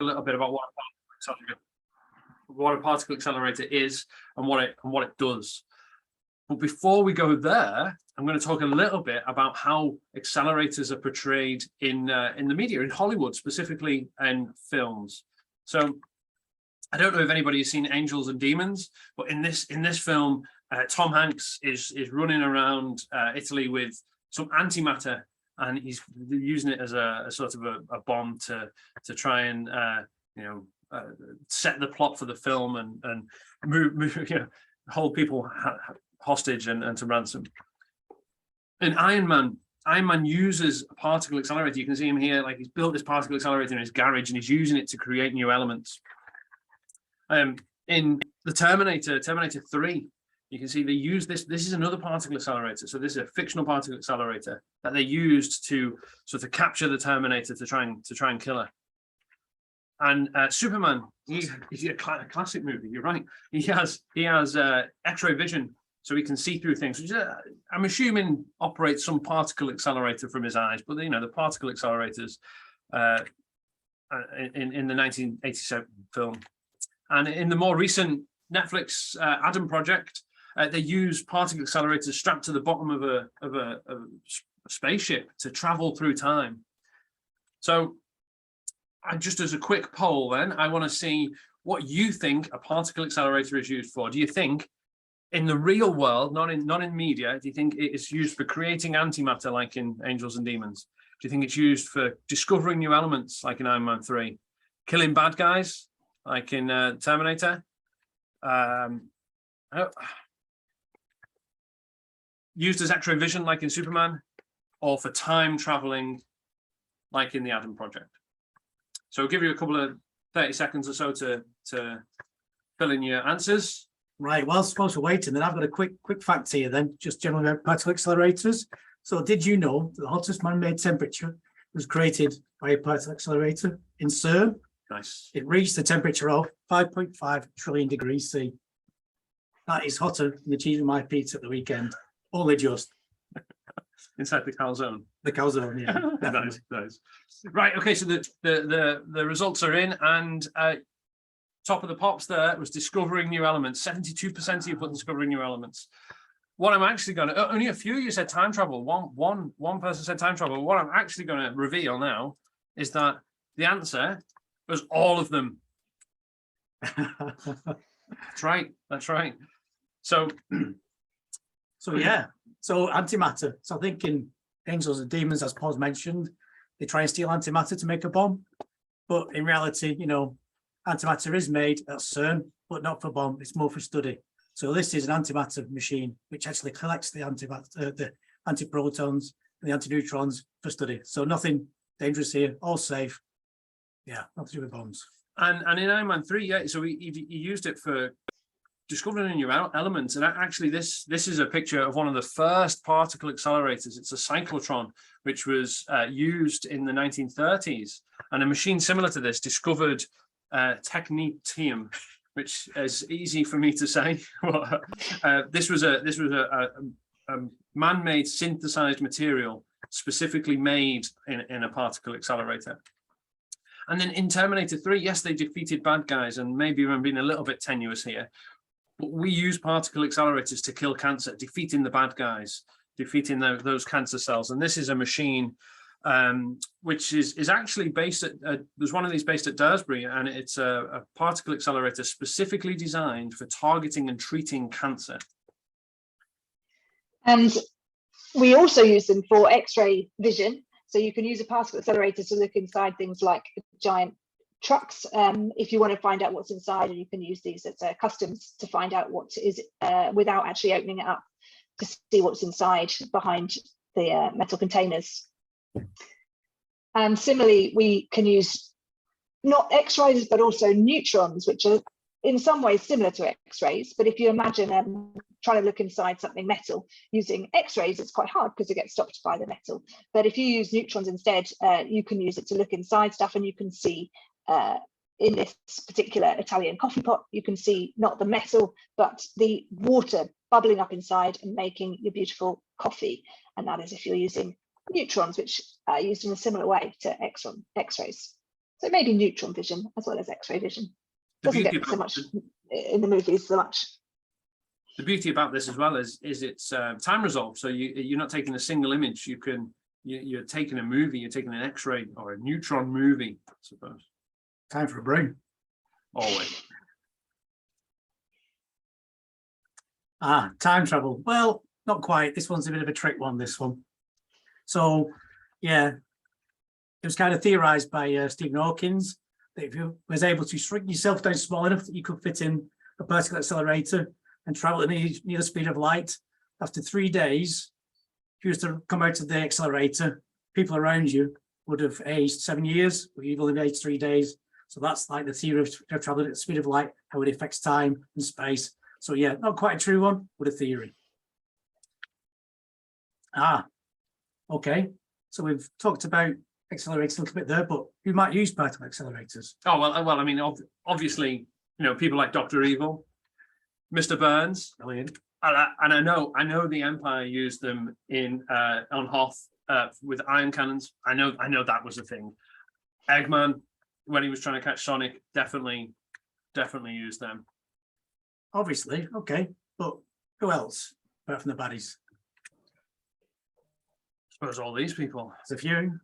a little bit about what a particle accelerator is and what it does. But before we go there, I'm going to talk a little bit about how accelerators are portrayed in the media, in Hollywood, specifically in films. So I don't know if anybody has seen Angels and Demons, but in this film, Tom Hanks is running around Italy with some antimatter, and he's using it as a sort of a bomb to try and set the plot for the film and move hold people hostage and to ransom. In Iron Man uses a particle accelerator. You can see him here, like he's built this particle accelerator in his garage and he's using it to create new elements. In the Terminator 3, you can see they use this. This is another particle accelerator. So this is a fictional particle accelerator that they used to sort of capture the Terminator to try and kill her. And Superman, he's a classic movie. You're right. He has X-ray vision, so he can see through things, which I'm assuming operates some particle accelerator from his eyes. But the particle accelerators in the 1987 film, and in the more recent Netflix Aden project, they use particle accelerators strapped to the bottom of a spaceship to travel through time. So, just as a quick poll, then I want to see what you think a particle accelerator is used for. Do you think, in the real world, not in media, do you think it is used for creating antimatter, like in Angels and Demons? Do you think it's used for discovering new elements, like in Iron Man 3, killing bad guys, like in Terminator? Used as X-ray vision, like in Superman, or for time traveling, like in the Aden project? So I'll give you a couple of 30 seconds or so to fill in your answers. Right, well, suppose we're waiting, then I've got a quick fact here then, just generally about particle accelerators. So did you know that the hottest man-made temperature was created by a particle accelerator in CERN? Nice. It reached the temperature of 5.5 trillion degrees C. That is hotter than achieving my pizza at the weekend, only just. Inside the calzone. The calzone, yeah. Nice. Right, okay, so the results are in, and top of the pops there was discovering new elements. 72% of you put discovering new elements. What I'm actually going to, only a few of you said time travel. One person said time travel. What I'm actually going to reveal now is that the answer was all of them. That's right. So yeah. So antimatter. So I think in Angels and Demons, as Paul's mentioned, they try and steal antimatter to make a bomb. But in reality, antimatter is made at CERN, but not for bomb. It's more for study. So this is an antimatter machine, which actually collects the antimatter, the antiprotons and the antineutrons for study. So nothing dangerous here, all safe. Yeah, nothing to do with bombs. And in Iron Man 3, yeah, so he used it for discovering new elements. And actually this is a picture of one of the first particle accelerators. It's a cyclotron, which was used in the 1930s. And a machine similar to this discovered technetium, which is easy for me to say. This was a man-made synthesized material specifically made in a particle accelerator. And then in Terminator 3, yes, they defeated bad guys, and maybe I'm being a little bit tenuous here, but we use particle accelerators to kill cancer, defeating the bad guys, defeating those cancer cells. And this is a machine which is actually based at, there's one of these based at Daresbury, and it's a particle accelerator specifically designed for targeting and treating cancer. And we also use them for X-ray vision. So you can use a particle accelerator to look inside things like giant trucks if you want to find out what's inside, and you can use these as customs to find out what is without actually opening it up to see what's inside behind the metal containers. And similarly, we can use not X-rays but also neutrons, which are in some ways similar to X-rays. But if you imagine trying to look inside something metal using X-rays, it's quite hard because it gets stopped by the metal. But if you use neutrons instead, you can use it to look inside stuff, and you can see in this particular Italian coffee pot, you can see not the metal, but the water bubbling up inside and making your beautiful coffee. And that is if you're using neutrons, which are used in a similar way to X-rays. So maybe neutron vision as well as X-ray vision. Doesn't get so much in the movies so much. The beauty about this as well is it's time resolved. So you're not taking a single image. You're taking a movie. You're taking an X-ray or a neutron movie, I suppose. Time for a brew. Always. Time travel. Well, not quite. This one's a bit of a trick one, this one. So, yeah, it was kind of theorized by Stephen Hawking that if you was able to shrink yourself down small enough that you could fit in a particle accelerator and travel at near the speed of light, after 3 days, if you was to come out of the accelerator, people around you would have aged 7 years, but you've only aged 3 days. So that's like the theory of traveling at the speed of light, how it affects time and space. So yeah, not quite a true one, but a theory. Okay. So we've talked about accelerators a little bit there, but who might use particle accelerators? Oh, well, I mean, obviously, people like Dr. Evil, Mr. Burns. Brilliant. And I know the Empire used them on Hoth with ion cannons. I know that was a thing. Eggman, when he was trying to catch Sonic, definitely used them. Obviously, okay, but who else apart from the baddies? I suppose all these people. There's a few.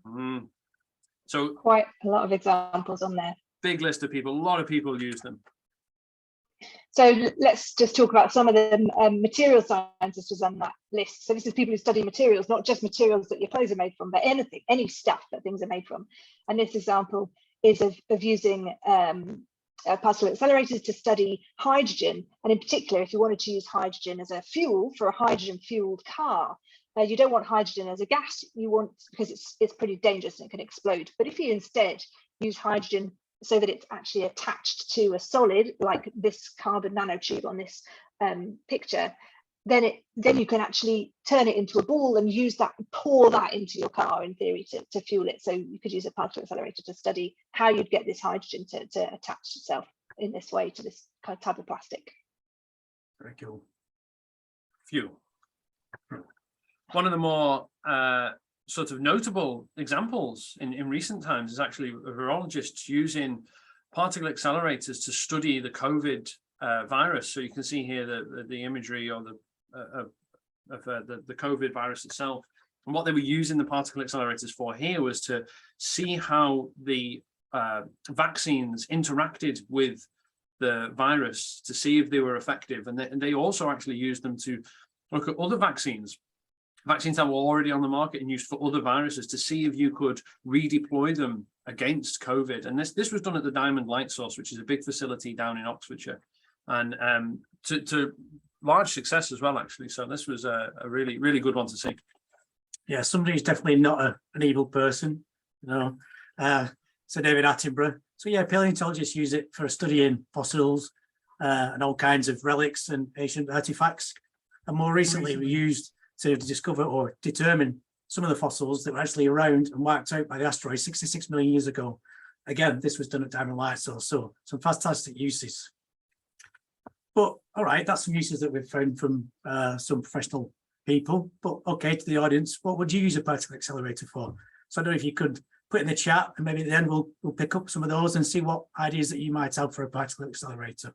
So quite a lot of examples on there. Big list of people. A lot of people use them. So let's just talk about some of the material scientists was on that list. So this is people who study materials, not just materials that your clothes are made from, but anything, any stuff that things are made from. And this example is of using particle accelerators to study hydrogen. And in particular, if you wanted to use hydrogen as a fuel for a hydrogen fueled car, you don't want hydrogen as a gas, you want, because it's pretty dangerous and it can explode. But if you instead use hydrogen so that it's actually attached to a solid, like this carbon nanotube on this picture, then you can actually turn it into a ball and use that, pour that into your car in theory to fuel it. So you could use a particle accelerator to study how you'd get this hydrogen to attach itself in this way to this kind of type of plastic. Very cool. Fuel. One of the more sort of notable examples in recent times is actually virologists using particle accelerators to study the COVID virus. So you can see here the imagery or the COVID virus itself. And what they were using the particle accelerators for here was to see how the vaccines interacted with the virus to see if they were effective. And they also actually used them to look at other vaccines that were already on the market and used for other viruses to see if you could redeploy them against COVID. And this was done at the Diamond Light Source, which is a big facility down in Oxfordshire, and to large success as well, actually. So this was a really, really good one to see. Yeah, somebody who's definitely not an evil person, So David Attenborough. So yeah, paleontologists use it for studying fossils and all kinds of relics and ancient artifacts. And more recently, we used to discover or determine some of the fossils that were actually around and wiped out by the asteroid 66 million years ago. Again, this was done at Diamond Light Source, so some fantastic uses. But all right, that's some uses that we've found from some professional people. But okay, to the audience, what would you use a particle accelerator for? So I don't know if you could put in the chat, and maybe at the end we'll pick up some of those and see what ideas that you might have for a particle accelerator.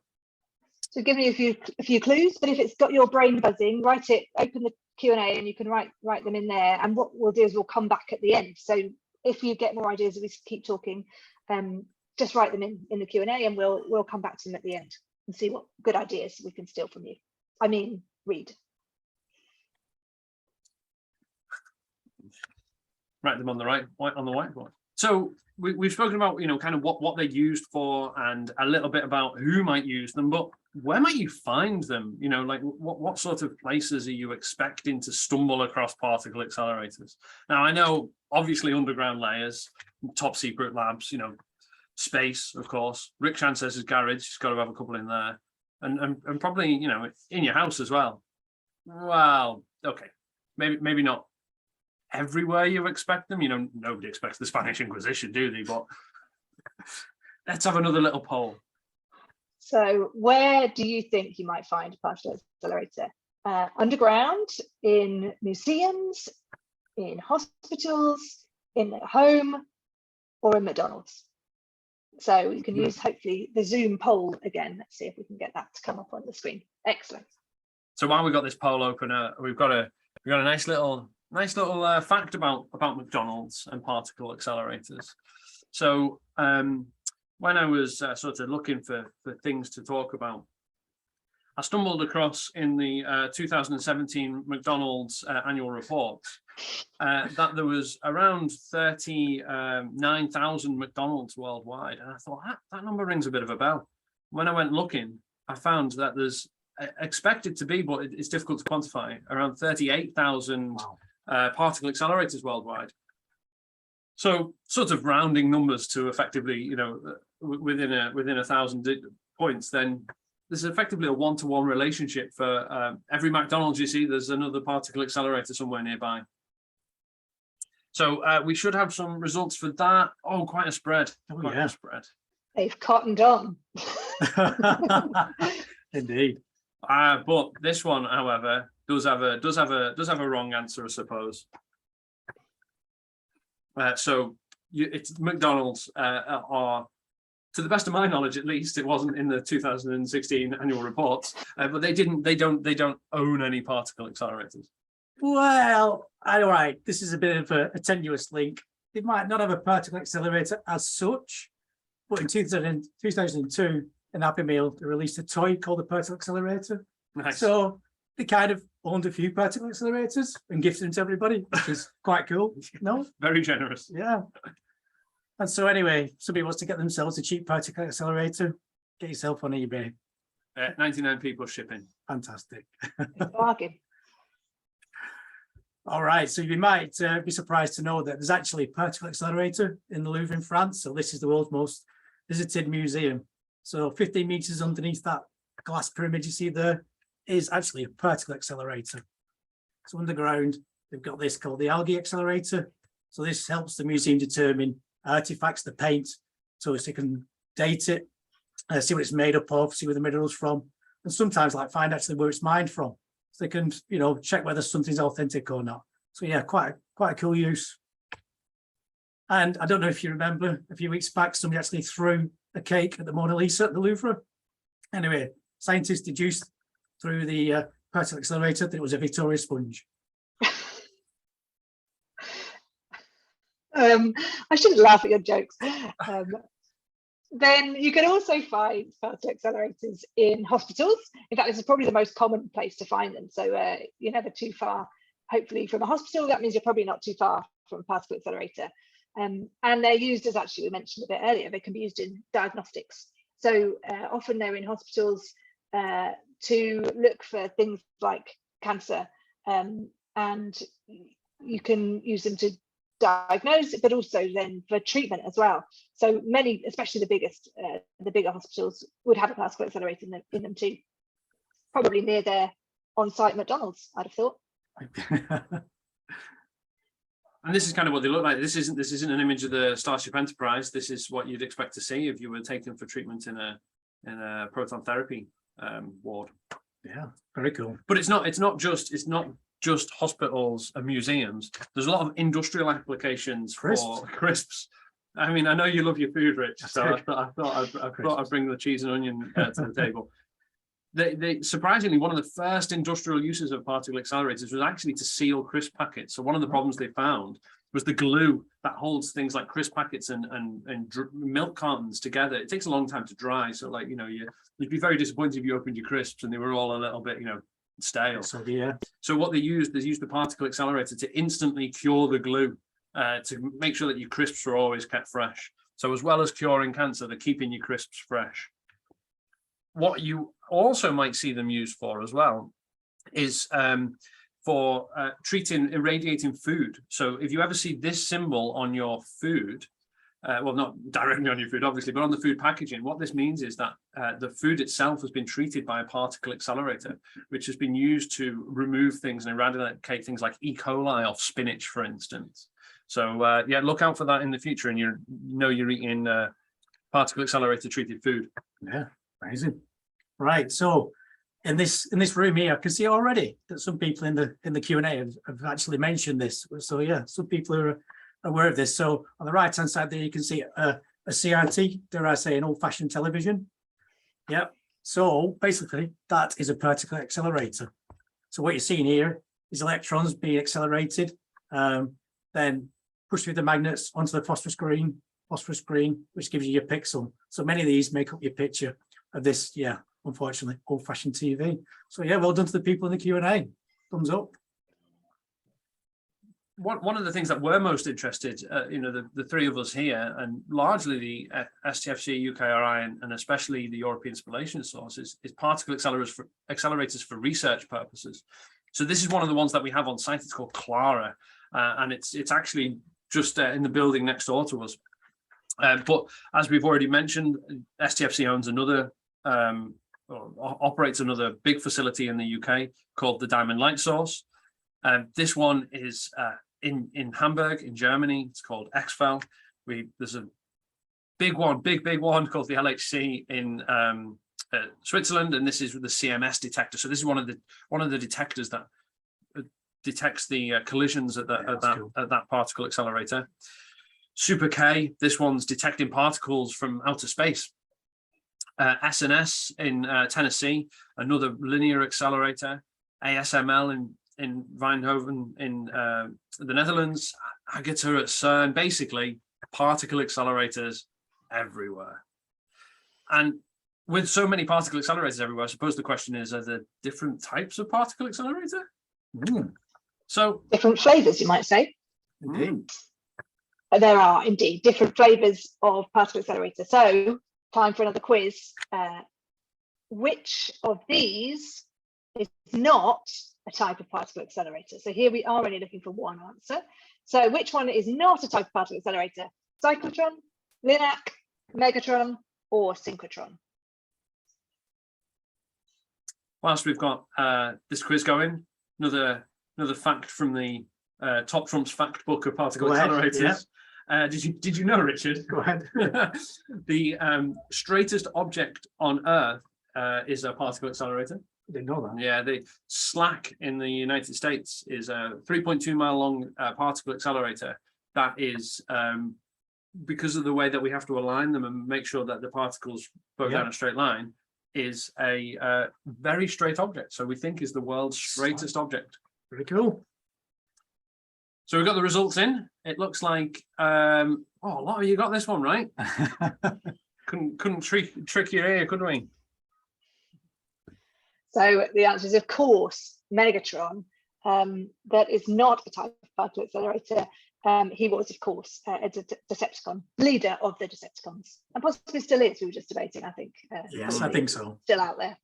So give me a few clues, but if it's got your brain buzzing, write it, open the Q&A and you can write them in there. And what we'll do is we'll come back at the end. So if you get more ideas as we keep talking, just write them in the Q&A and we'll come back to them at the end and see what good ideas we can steal from you. I mean, read. Write them on the whiteboard. So we've spoken about, kind of what they're used for and a little bit about who might use them, but where might you find them? Like what sort of places are you expecting to stumble across particle accelerators? Now, I know obviously underground layers, top secret labs, space, of course. Rick Chan says his garage, he's got to have a couple in there, and probably, in your house as well. Well, okay, maybe not everywhere you expect them. Nobody expects the Spanish Inquisition, do they? But let's have another little poll. So where do you think you might find a particle accelerator? Underground, in museums, in hospitals, in a home, or in McDonald's? So you can use hopefully the Zoom poll again. Let's see if we can get that to come up on the screen. Excellent. So while we've got this poll open, we've got a nice little fact about McDonald's and particle accelerators. So when I was sort of looking for things to talk about, I stumbled across in the 2017 McDonald's annual report that there was around 39,000 McDonald's worldwide. And I thought, that number rings a bit of a bell. When I went looking, I found that there's expected to be, but it's difficult to quantify, around 38,000 particle accelerators worldwide. So sort of rounding numbers to effectively, you know, within 1,000 points, then there's effectively a one-to-one relationship for every McDonald's you see, there's another particle accelerator somewhere nearby. So we should have some results for that. Oh, quite a spread. Quite a spread. They've cottoned on. Indeed. But this one, however, does have a wrong answer, I suppose. It's McDonald's are, to the best of my knowledge, at least, it wasn't in the 2016 annual reports, but they don't own any particle accelerators. Well, all right, this is a bit of a tenuous link. They might not have a particle accelerator as such, but in 2002, in Happy Meal, they released a toy called the Particle Accelerator. Nice. So they kind of owned a few particle accelerators and gifted them to everybody, which is quite cool. No? Very generous. Yeah. And so anyway, somebody wants to get themselves a cheap particle accelerator, get yourself on eBay. 99 people shipping. Fantastic. Bargain. All right, so you might be surprised to know that there's actually a particle accelerator in the Louvre in France. So this is the world's most visited museum. So 15 meters underneath that glass pyramid you see there is actually a particle accelerator. So underground, they've got this called the algae accelerator. So this helps the museum determine artifacts, the paint, so they can date it, see what it's made up of, see where the mineral's from, and sometimes like find actually where it's mined from. So they can, you know, check whether something's authentic or not. So yeah, quite a cool use. And I don't know if you remember, a few weeks back, somebody actually threw a cake at the Mona Lisa at the Louvre. Anyway, scientists deduced through the particle accelerator that it was a Victoria sponge. I shouldn't laugh at your jokes. Then you can also find particle accelerators in hospitals. In fact, this is probably the most common place to find them. So you're never too far, hopefully, from a hospital. That means you're probably not too far from a particle accelerator. And they're used, as actually we mentioned a bit earlier, they can be used in diagnostics. So often they're in hospitals to look for things like cancer, and you can use them to diagnose, but also then for treatment as well. So many, especially the bigger hospitals, would have a particle accelerator in them too. Probably near their on-site McDonald's, I'd have thought. And this is kind of what they look like. This isn't an image of the Starship Enterprise. This is what you'd expect to see if you were taken for treatment in a proton therapy ward. Yeah, very cool. But it's not just hospitals and museums. There's a lot of industrial applications for crisps. I mean, I know you love your food, Rich, so I thought I'd bring the cheese and onion to the table. They surprisingly, one of the first industrial uses of particle accelerators was actually to seal crisp packets. So one of the problems they found was the glue that holds things like crisp packets and milk cartons together. It takes a long time to dry. So like, you know, you'd be very disappointed if you opened your crisps and they were all a little bit, you know, stale. So yeah. So what they used the particle accelerator to instantly cure the glue, to make sure that your crisps are always kept fresh. So as well as curing cancer, they're keeping your crisps fresh. What you also might see them used for as well is for irradiating food. So if you ever see this symbol on your food, well, not directly on your food, obviously, but on the food packaging, what this means is that the food itself has been treated by a particle accelerator, which has been used to remove things and eradicate things like E. coli off spinach, for instance. So yeah, look out for that in the future, and you're eating particle accelerator treated food. Yeah, amazing. Right, so in this room here, I can see already that some people in the Q&A have actually mentioned this. So yeah, some people are aware of this. So on the right hand side there, you can see a a CRT, dare I say, an old-fashioned television. Yep. So basically, that is a particle accelerator. So what you're seeing here is electrons being accelerated, then pushed through the magnets onto the phosphorus screen, which gives you your pixel. So many of these make up your picture of this, yeah, unfortunately, old-fashioned TV. So yeah, well done to the people in the Q&A. Thumbs up. One of the things that we're most interested, the three of us here, and largely the STFC, UKRI, and especially the European Spallation Source, is particle accelerators for research purposes. So this is one of the ones that we have on site. It's called Clara, and it's actually just in the building next door to us. But as we've already mentioned, STFC owns another, or operates another big facility in the UK called the Diamond Light Source. This one is in Hamburg, in Germany. It's called XFEL. There's a big one called the LHC in Switzerland, and this is the CMS detector. So this is one of the detectors that detects the collisions at that particle accelerator. Super K, this one's detecting particles from outer space. SNS in Tennessee, another linear accelerator. ASML in Eindhoven in the Netherlands. Agater at CERN. Basically, particle accelerators everywhere. And with so many particle accelerators everywhere, I suppose the question is, are there different types of particle accelerator? So different flavors, you might say. Indeed. There are indeed different flavors of particle accelerator. So time for another quiz. Which of these is not a type of particle accelerator? So here we are only looking for one answer. So which one is not a type of particle accelerator? Cyclotron, LINAC, Megatron, or synchrotron? whilst we've got this quiz going, another fact from the Top Trump's fact book of particle accelerators. Yeah. Did you know, Richard? Go ahead. The straightest object on Earth is a particle accelerator. I didn't know that. Yeah, the SLAC in the United States is a 3.2 mile long particle accelerator that is, because of the way that we have to align them and make sure that the particles go down a straight line, is a very straight object. So we think is the world's straightest object. Very cool. So we've got the results in. It looks like, a lot of you got this one right. couldn't trick your ear, could we? So the answer is, of course, Megatron. That is not a type of particle accelerator. He was, of course, a Decepticon, leader of the Decepticons, and possibly still is. We were just debating, I think. Yes, I think so. Still out there.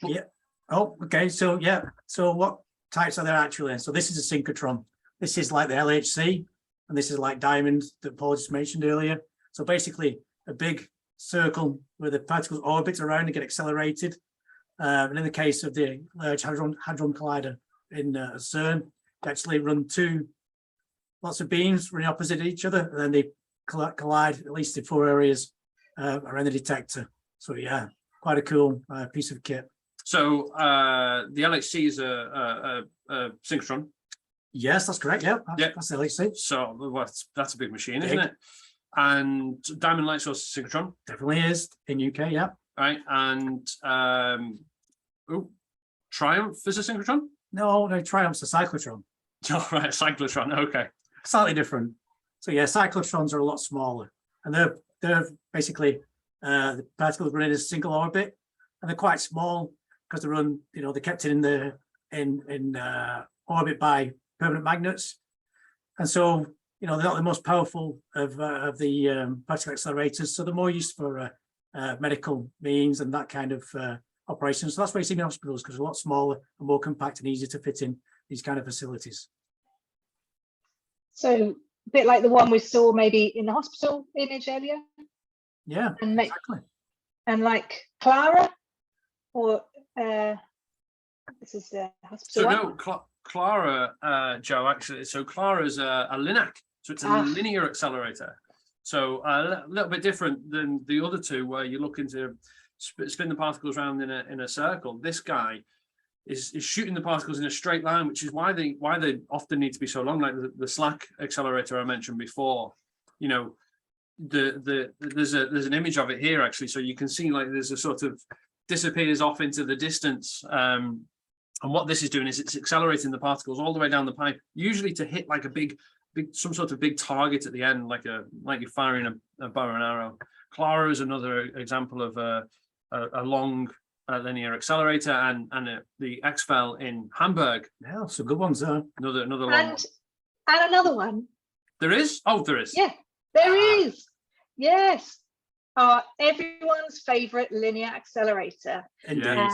Yeah. Oh, okay. So yeah. So what types are there actually? So this is a synchrotron. This is like the LHC, and this is like Diamond that Paul just mentioned earlier. So basically, a big circle where the particles orbit around and get accelerated. And in the case of the Large Hadron Collider in CERN, they actually run lots of beams running opposite each other, and then they collide at least in 4 areas around the detector. So yeah, quite a cool piece of kit. So the LHC is a synchrotron. Yes, that's correct. Yeah, that's the LHC. So that's a big machine, isn't it? And Diamond Light Source is synchrotron. Definitely is in UK. Yeah. Right. And Triumph is a synchrotron. No, Triumph's a cyclotron. Oh, right, cyclotron. Okay. Slightly different. So yeah, cyclotrons are a lot smaller, and they're basically the particles run in a single orbit, and they're quite small because they run. They're kept in orbit by permanent magnets, and so they're not the most powerful of the particle accelerators. So they're more used for medical means and that kind of operations. So that's why you see them in hospitals, because they're a lot smaller and more compact and easier to fit in these kind of facilities. So a bit like the one we saw maybe in the hospital image earlier. Yeah, and exactly. And like Clara, or this is the hospital. So no, Clara, Joe, actually. So Clara's a LINAC, so it's a linear accelerator. So a little bit different than the other two, where you're looking to spin the particles around in a circle. This guy is shooting the particles in a straight line, which is why they often need to be so long, like the SLAC accelerator I mentioned before. you know, there's an image of it here actually, so you can see like there's a sort of disappears off into the distance, and what this is doing is it's accelerating the particles all the way down the pipe, usually to hit like a big some sort of big target at the end, like you're firing a bow and arrow. Clara is another example of a long linear accelerator, and the XFEL in Hamburg. Yeah, some good ones there. Another long And one. another one. There is? Oh, there is. Yeah, there is. Yes. Everyone's favorite linear accelerator. Indeed.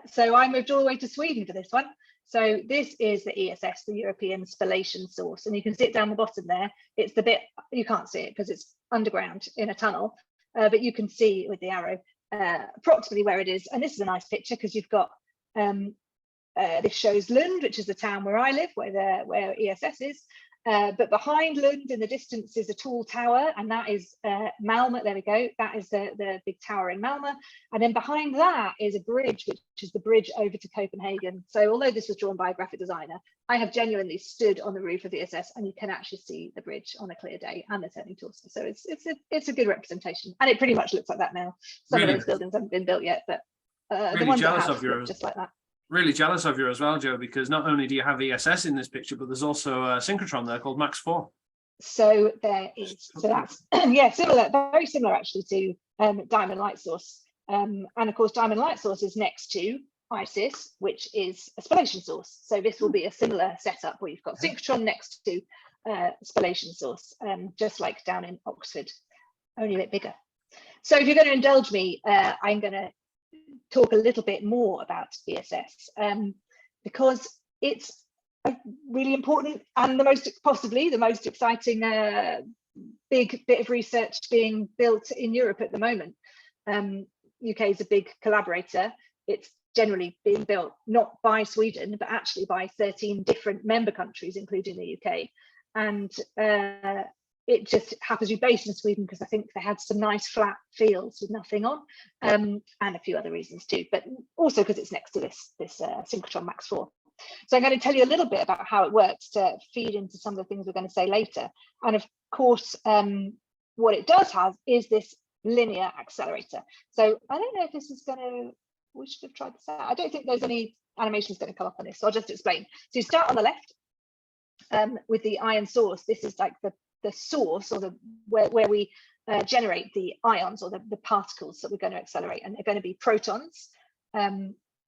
So I moved all the way to Sweden for this one. So this is the ESS, the European Spallation Source, and you can see it down the bottom there. It's the bit, you can't see it because it's underground in a tunnel, but you can see with the arrow approximately where it is. And this is a nice picture because you've got, this shows Lund, which is the town where I live, where ESS is. But behind Lund in the distance is a tall tower, and that is Malmö. There we go. That is the big tower in Malmö. And then behind that is a bridge, which is the bridge over to Copenhagen. So although this was drawn by a graphic designer, I have genuinely stood on the roof of the ESS, and you can actually see the bridge on a clear day and the turning torso. So it's a good representation, and it pretty much looks like that now. Some of those buildings haven't been built yet, but the ones that have look just like that. Really jealous of you as well, Joe, because not only do you have ESS in this picture, but there's also a synchrotron there called Max 4. So there is. So that's similar, very similar actually to Diamond Light Source. And of course, Diamond Light Source is next to ISIS, which is a spallation source. So this will be a similar setup where you've got synchrotron next to spallation source, just like down in Oxford, only a bit bigger. So if you're going to indulge me, I'm going to talk a little bit more about ESS because it's a really important and possibly the most exciting big bit of research being built in Europe at the moment. UK is a big collaborator. It's generally being built not by Sweden, but actually by 13 different member countries, including the UK. And it just happens to be based in Sweden because I think they had some nice flat fields with nothing on, and a few other reasons too, but also because it's next to this synchrotron Max 4. So I'm going to tell you a little bit about how it works to feed into some of the things we're going to say later. And of course, what it does have is this linear accelerator. So I don't know if this is going to, we should have tried this out. I don't think there's any animations going to come up on this, so I'll just explain. So you start on the left with the ion source. This is like the source, or where we generate the ions or the particles that we're going to accelerate, and they're going to be protons,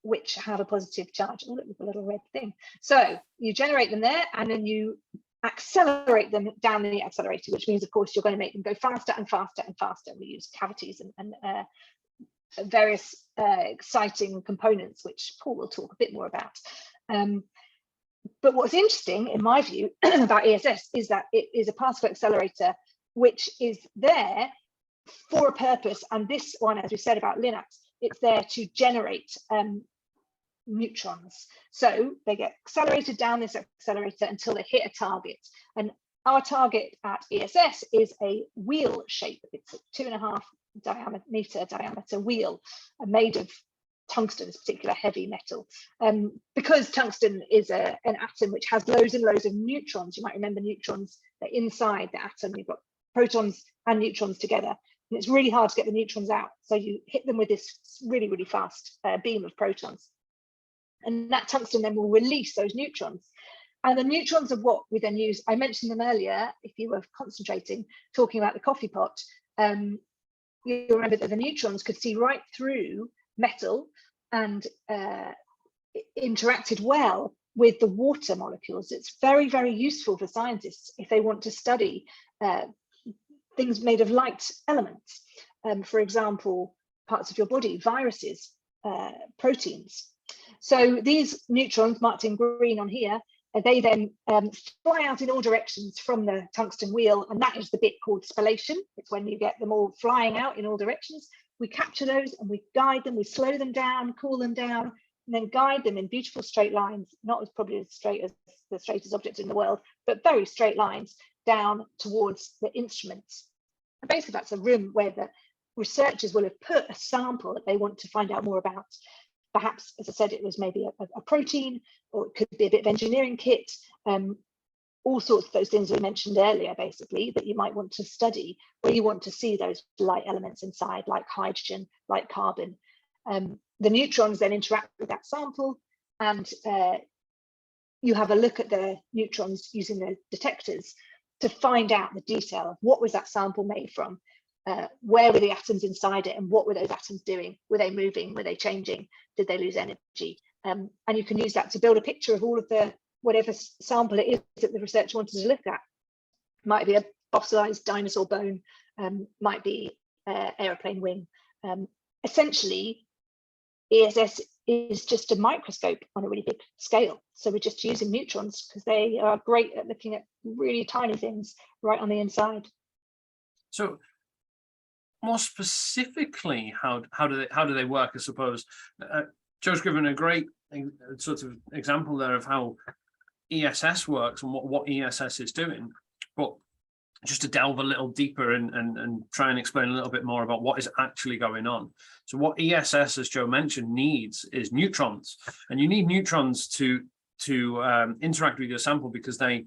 which have a positive charge. Oh, look, with a little red thing. So you generate them there, and then you accelerate them down the accelerator, which means, of course, you're going to make them go faster and faster and faster. We use cavities and various exciting components, which Paul will talk a bit more about. But what's interesting, in my view, about ESS is that it is a particle accelerator which is there for a purpose. And this one, as we said about Linux, it's there to generate neutrons. So they get accelerated down this accelerator until they hit a target. And our target at ESS is a wheel shape. It's a 2.5 meter diameter wheel made of tungsten, this particular heavy metal. Because tungsten is an atom which has loads and loads of neutrons. You might remember neutrons are inside the atom. You've got protons and neutrons together, and it's really hard to get the neutrons out. So you hit them with this really, really fast beam of protons. And that tungsten then will release those neutrons. And the neutrons are what we then use. I mentioned them earlier, if you were concentrating, talking about the coffee pot. You remember that the neutrons could see right through metal and interacted well with the water molecules. It's very, very useful for scientists if they want to study things made of light elements. For example, parts of your body, viruses, proteins. So these neutrons marked in green on here, they then fly out in all directions from the tungsten wheel, and that is the bit called spallation. It's when you get them all flying out in all directions. We capture those and we guide them, we slow them down, cool them down, and then guide them in beautiful straight lines, not as probably as straight as the straightest object in the world, but very straight lines down towards the instruments. And basically that's a room where the researchers will have put a sample that they want to find out more about. Perhaps, as I said, it was maybe a protein, or it could be a bit of engineering kit. all sorts of those things we mentioned earlier, basically, that you might want to study, where you want to see those light elements inside, like hydrogen, like carbon. The neutrons then interact with that sample, and you have a look at the neutrons using the detectors to find out the detail of what was that sample made from, where were the atoms inside it, and what were those atoms doing? Were they moving? Were they changing? Did they lose energy? And you can use that to build a picture of all of the whatever sample it is that the researcher wanted to look at. Might be a fossilized dinosaur bone, might be aeroplane wing. Essentially, ESS is just a microscope on a really big scale. So we're just using neutrons because they are great at looking at really tiny things right on the inside. So more specifically, how do they work, I suppose? Joe's given a great sort of example there of how ESS works and what ESS is doing. But just to delve a little deeper and try and explain a little bit more about what is actually going on. So what ESS, as Joe mentioned, needs is neutrons, and you need neutrons to interact with your sample because they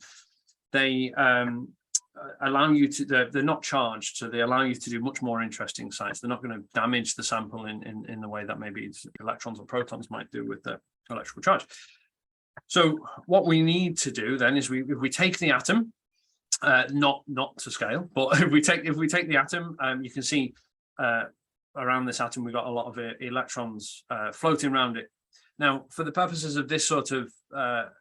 allow you to, they're not charged, so they allow you to do much more interesting science. They're not going to damage the sample in the way that maybe electrons or protons might do with the electrical charge. So what we need to do then is if we take the atom, not to scale, but if we take the atom, you can see around this atom we've got a lot of electrons floating around it. Now, for the purposes of this sort of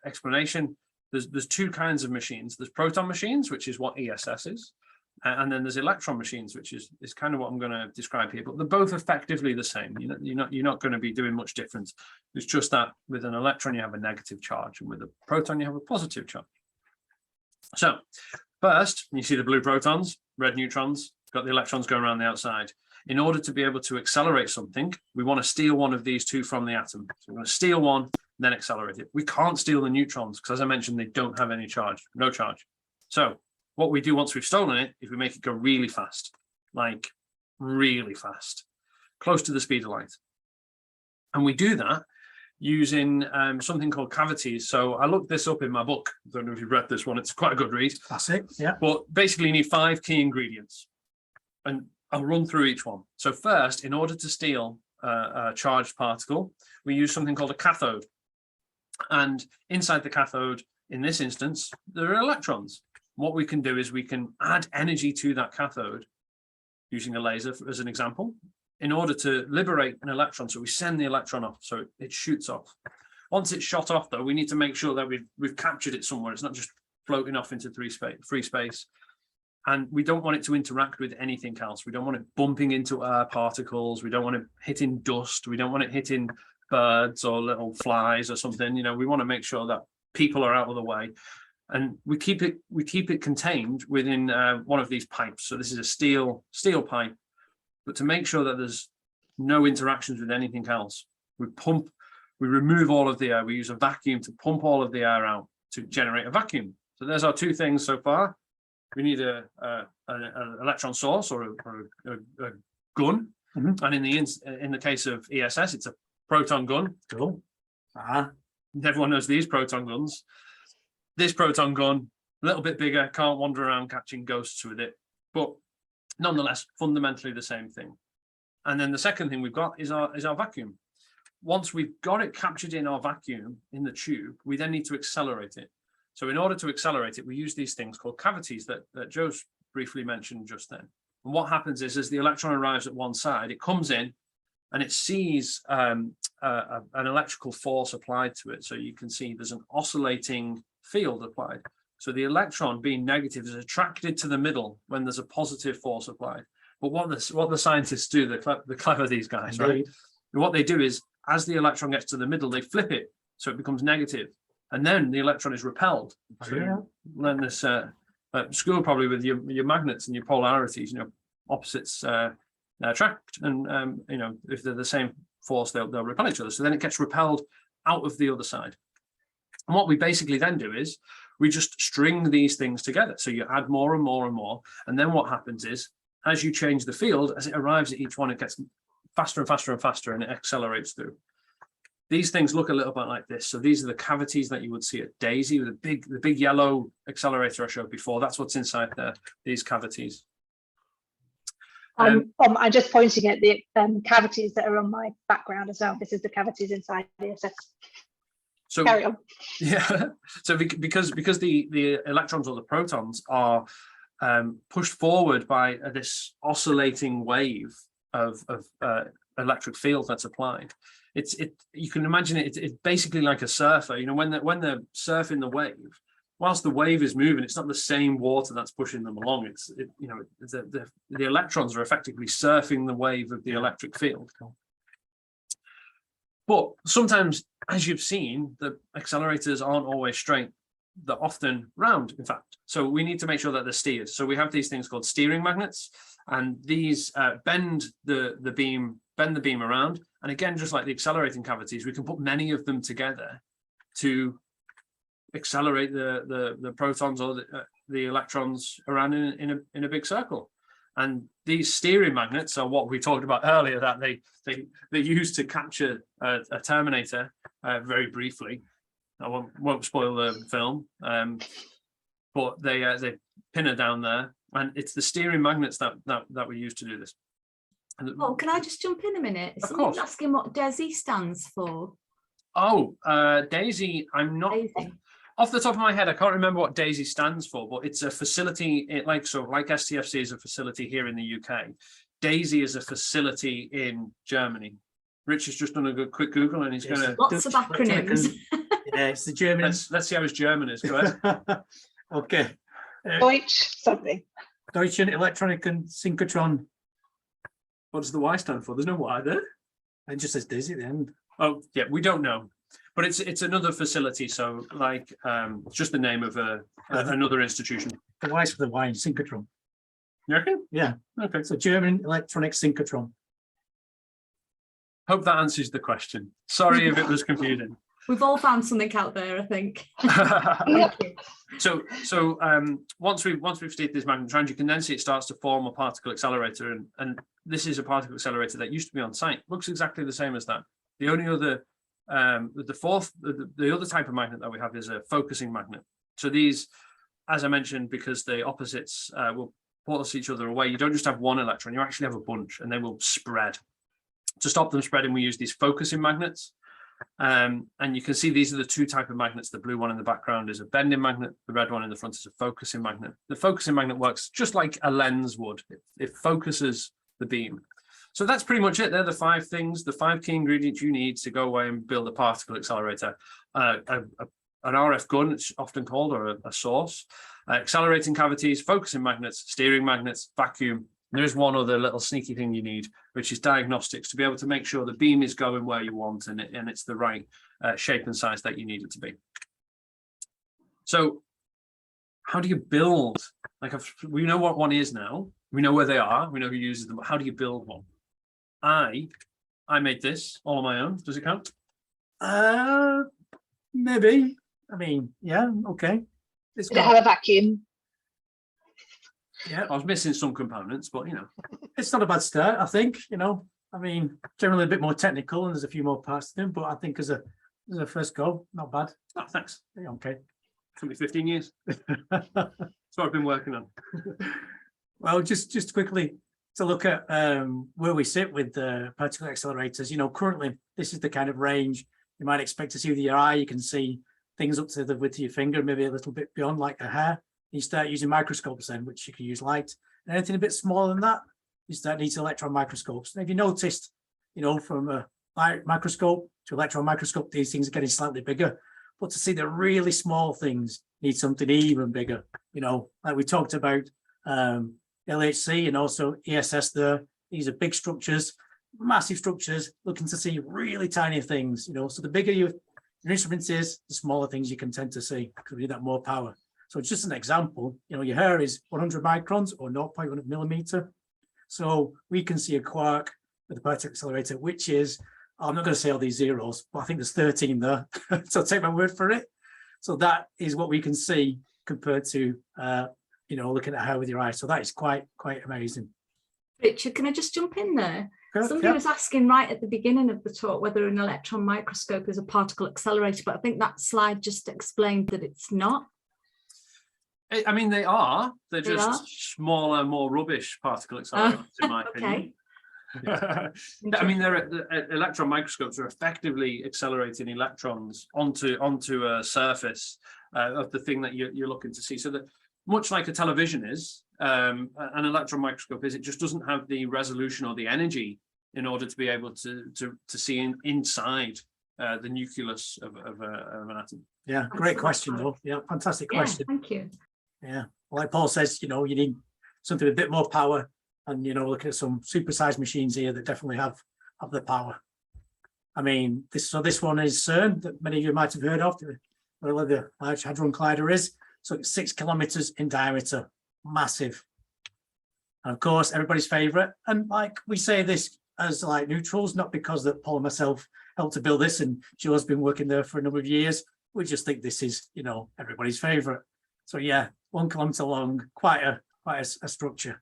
explanation, there's two kinds of machines. There's proton machines, which is what ESS is, and then there's electron machines, which is kind of what I'm going to describe here. But they're both effectively the same. You're not going to be doing much difference. It's just that with an electron you have a negative charge, and with a proton you have a positive charge. So first, you see the blue protons, red neutrons, got the electrons going around the outside. In order to be able to accelerate something, we want to steal one of these two from the atom. So we're going to steal one, and then accelerate it. We can't steal the neutrons because, as I mentioned, they don't have any charge, no charge. So what we do once we've stolen it is we make it go really fast, like really fast, close to the speed of light. And we do that using something called cavities. So I looked this up in my book. I don't know if you've read this one. It's quite a good read. Classic, yeah. But basically you need 5 key ingredients. And I'll run through each one. So first, in order to steal a charged particle, we use something called a cathode. And inside the cathode, in this instance, there are electrons. What we can do is we can add energy to that cathode using a laser as an example, in order to liberate an electron. So we send the electron off, so it shoots off. Once it's shot off, though, we need to make sure that we've captured it somewhere. It's not just floating off into free space. And we don't want it to interact with anything else. We don't want it bumping into air particles. We don't want it hitting dust. We don't want it hitting birds or little flies or something. We want to make sure that people are out of the way. And we keep it contained within one of these pipes. So this is a steel pipe. But to make sure that there's no interactions with anything else, we remove all of the air. We use a vacuum to pump all of the air out to generate a vacuum. So there's our two things so far. We need an electron source or a gun, and in the case of ESS, it's a proton gun. Cool. Everyone knows these proton guns. This proton gun, a little bit bigger, can't wander around catching ghosts with it, but nonetheless, fundamentally the same thing. And then the second thing we've got is our vacuum. Once we've got it captured in our vacuum in the tube, we then need to accelerate it. So in order to accelerate it, we use these things called cavities that Joe's briefly mentioned just then. And what happens is, as the electron arrives at one side, it comes in and it sees an electrical force applied to it. So you can see there's an oscillating field applied. So the electron, being negative, is attracted to the middle when there's a positive force applied. But what the scientists do, they're clever, these guys, right? And what they do is, as the electron gets to the middle, they flip it so it becomes negative. And then the electron is repelled. So you learn this at school probably with your magnets and your polarities. Opposites attract, and if they're the same force, they'll repel each other. So then it gets repelled out of the other side. And what we basically then do is we just string these things together. So you add more and more and more, and then what happens is, as you change the field, as it arrives at each one, it gets faster and faster and faster, and it accelerates through. these things look a little bit like this. So these are the cavities that you would see at DAISY, with the big yellow accelerator I showed before. That's what's inside these cavities. I'm just pointing at the cavities that are on my background as well. This is the cavities inside the ESS. So carry on. Yeah. So because the electrons or the protons are pushed forward by this oscillating wave of electric field that's applied. You can imagine it's basically like a surfer. When they're surfing the wave, whilst the wave is moving, it's not the same water that's pushing them along. The electrons are effectively surfing the wave of the electric field. But sometimes, as you've seen, the accelerators aren't always straight. They're often round, in fact. So we need to make sure that they're steered. So we have these things called steering magnets, and these bend the beam around. And again, just like the accelerating cavities, we can put many of them together to accelerate the protons or the electrons around in a big circle. And these steering magnets are what we talked about earlier, that they use to capture a Terminator. Very briefly, I won't spoil the film, but they pin her down there, and it's the steering magnets that we use to do this. Oh, can I just jump in a minute? Someone's asking what DAISY stands for. Oh, DAISY, I'm not DAISY. Off the top of my head, I can't remember what DAISY stands for, but it's a facility, like STFC is a facility here in the UK. DAISY is a facility in Germany. Rich has just done a quick Google and he's going to... Lots of acronyms. Yeah, it's the German. Let's see how his German is, go ahead. Okay. Deutsch something. Deutschen Electronic and Synchrotron. What does the Y stand for? There's no Y there. It just says DAISY at the end. Oh, yeah, we don't know. But it's another facility, so like just the name of another institution. The Y's for the Y in synchrotron. You reckon? Yeah. Okay. So German electronic synchrotron. Hope that answers the question. Sorry if it was confusing. We've all found something out there, I think. So once we've stated this magnetrons, you can then see it starts to form a particle accelerator, and this is a particle accelerator that used to be on site. Looks exactly the same as that. The only other the other type of magnet that we have is a focusing magnet. So these, as I mentioned, because the opposites will pulse each other away, you don't just have one electron, you actually have a bunch, and they will spread. To stop them spreading, we use these focusing magnets. And you can see these are the two type of magnets. The blue one in the background is a bending magnet. The red one in the front is a focusing magnet. The focusing magnet works just like a lens would. It focuses the beam. So that's pretty much it. They're the 5 things, the 5 key ingredients you need to go away and build a particle accelerator. An RF gun, it's often called, or a source. Accelerating cavities, focusing magnets, steering magnets, vacuum. There is one other little sneaky thing you need, which is diagnostics, to be able to make sure the beam is going where you want and it's the right shape and size that you need it to be. So how do you build? We know what one is now. We know where they are. We know who uses them. But how do you build one? I made this all on my own. Does it count? Maybe. I mean, yeah, okay. Did it have a vacuum? Yeah, I was missing some components, but it's not a bad start, I think. I mean, generally a bit more technical and there's a few more parts to them, but I think as a first go, not bad. Oh, thanks. Yeah, okay. Took me 15 years. That's what I've been working on. Well, just quickly to look at where we sit with the particle accelerators. Currently this is the kind of range you might expect to see with your eye. You can see things up to the width of your finger, maybe a little bit beyond, like a hair. You start using microscopes then, which you can use light. And anything a bit smaller than that, you start needing electron microscopes. And if you noticed, from a light microscope to electron microscope, these things are getting slightly bigger. But to see the really small things, need something even bigger. Like we talked about LHC and also ESS there. These are big structures, massive structures, looking to see really tiny things. So the bigger your instrument is, the smaller things you can tend to see, because we need that more power. So it's just an example. Your hair is 100 microns or 0.1 millimeter. So we can see a quark with the particle accelerator, which is, I'm not going to say all these zeros, but I think there's 13 there. So take my word for it. So that is what we can see compared to, looking at hair with your eyes. So that is quite amazing. Richard, can I just jump in there? curve. Somebody was asking right at the beginning of the talk whether an electron microscope is a particle accelerator, but I think that slide just explained that it's not. I mean, they are. They're just smaller, more rubbish particle accelerators, in my opinion. I mean, electron microscopes are effectively accelerating electrons onto a surface of the thing that you're looking to see. So that much like a television is, an electron microscope is, it just doesn't have the resolution or the energy in order to be able to see inside the nucleus of an atom. Yeah, great question though. Yeah, fantastic question. Thank you. Yeah, well, like Paul says, you need something with a bit more power, and looking at some supersized machines here that definitely have the power. I mean, this one is CERN that many of you might have heard of, where the Large Hadron Collider is. So it's 6 kilometers in diameter, massive. And of course, everybody's favorite. And like we say this as like neutrals, not because that Paul and myself helped to build this, and Joe's been working there for a number of years. We just think this is, everybody's favorite. So yeah, 1 kilometer long, quite a structure.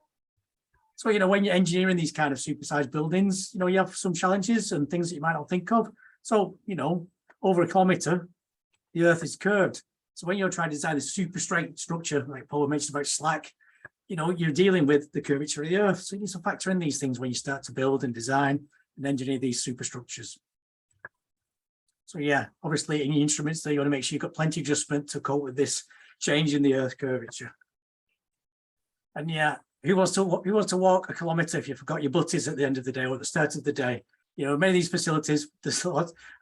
So, when you're engineering these kind of supersized buildings, you have some challenges and things that you might not think of. So, over a kilometer, the Earth is curved. So when you're trying to design a super straight structure, like Paul mentioned about slack, you're dealing with the curvature of the Earth. So you need to factor in these things when you start to build and design and engineer these superstructures. So yeah, obviously in your instruments there, you want to make sure you've got plenty of adjustment to cope with this change in the Earth curvature. And yeah, who wants to walk a kilometer if you forgot your butties at the end of the day or at the start of the day? Many of these facilities, there's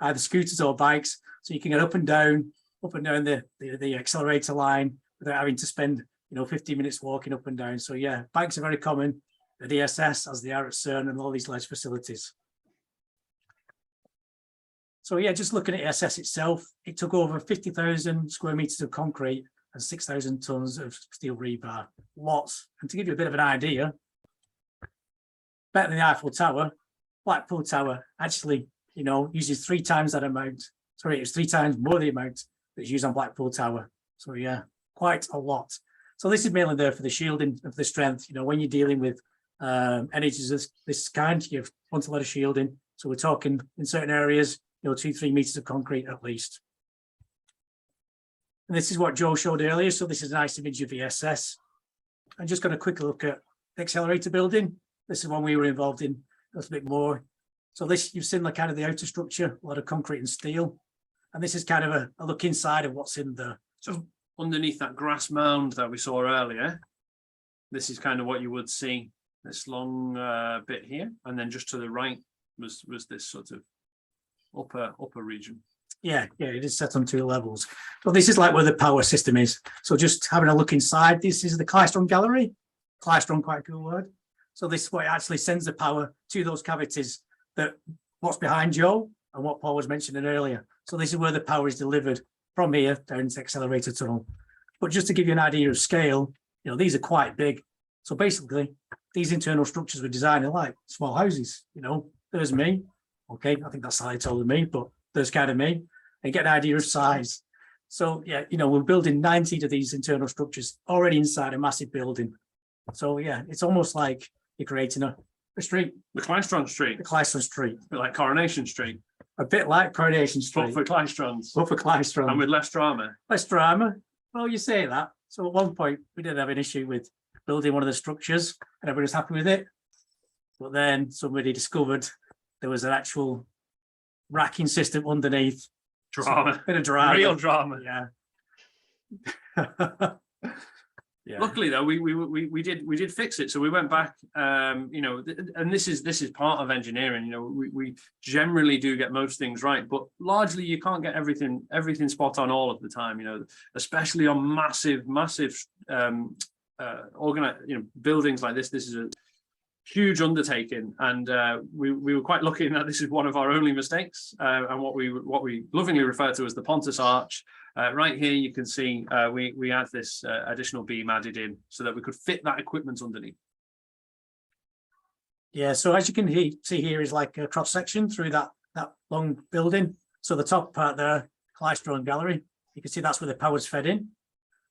either scooters or bikes, so you can get up and down the accelerator line without having to spend 15 minutes walking up and down. So yeah, bikes are very common at ESS as they are at CERN and all these large facilities. So yeah, just looking at ESS itself, it took over 50,000 square meters of concrete and 6,000 tons of steel rebar. Lots. And to give you a bit of an idea, better than the Eiffel Tower, Blackpool Tower actually, uses 3 times that amount. Sorry, it's 3 times more the amount that's used on Blackpool Tower. So yeah, quite a lot. So this is mainly there for the shielding of the strength. When you're dealing with energies of this kind, you want a lot of shielding. So we're talking in certain areas, 2-3 meters of concrete at least. And this is what Joe showed earlier. So this is a nice image of ESS. I'm just going to quickly look at the accelerator building. This is one we were involved in a little bit more. So this, you've seen the kind of the outer structure, a lot of concrete and steel. And this is kind of a look inside of what's in there. So underneath that grass mound that we saw earlier, this is kind of what you would see, this long bit here. And then just to the right was this sort of upper region. Yeah, it is set on 2 levels. So this is like where the power system is. So just having a look inside, this is the Klystron gallery. Klystron, quite a cool word. So this is what actually sends the power to those cavities that what's behind Joe and what Paul was mentioning earlier. So this is where the power is delivered from here down into the accelerator tunnel. But just to give you an idea of scale, these are quite big. So basically, these internal structures were designed like small houses. There's me. Okay, I think that's how they told me, but there's kind of me. And get an idea of size. So yeah, we're building 90 of these internal structures already inside a massive building. So yeah, it's almost like you're creating a street. The Klystron Street. The Klystron Street. A bit like Coronation Street. A bit like Coronation Street. But for Klystrons. But for Klystron. And with less drama. Less drama. Well, you say that. So at one point, we did have an issue with building one of the structures and everybody was happy with it. But then somebody discovered there was an actual racking system underneath. Drama. So, bit of drama. Real drama. Yeah. Yeah. Luckily though, we did fix it. So we went back, and this is part of engineering. We generally do get most things right, but largely you can't get everything spot on all of the time. Especially on massive buildings like this. This is a huge undertaking, and we were quite lucky in that this is one of our only mistakes, and what we lovingly refer to as the Pontus arch. Right here you can see we had this additional beam added in so that we could fit that equipment underneath. Yeah, so as you can see here is like a cross section through that long building. So the top part there, Klystron gallery, you can see that's where the power's fed in,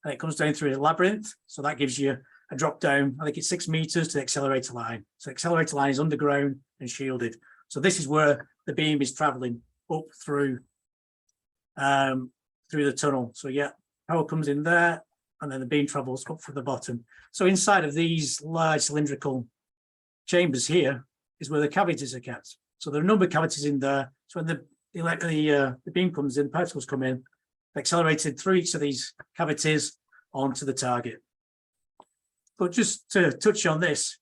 and it comes down through a labyrinth. So that gives you a drop down, I think it's 6 meters to the accelerator line. So accelerator line is underground and shielded. So this is where the beam is traveling up through the tunnel. So yeah, power comes in there, and then the beam travels up from the bottom. So inside of these large cylindrical chambers here is where the cavities are kept. So there are a number of cavities in there. So when the beam comes in, particles come in, they're accelerated through each of these cavities onto the target. But just to touch on this,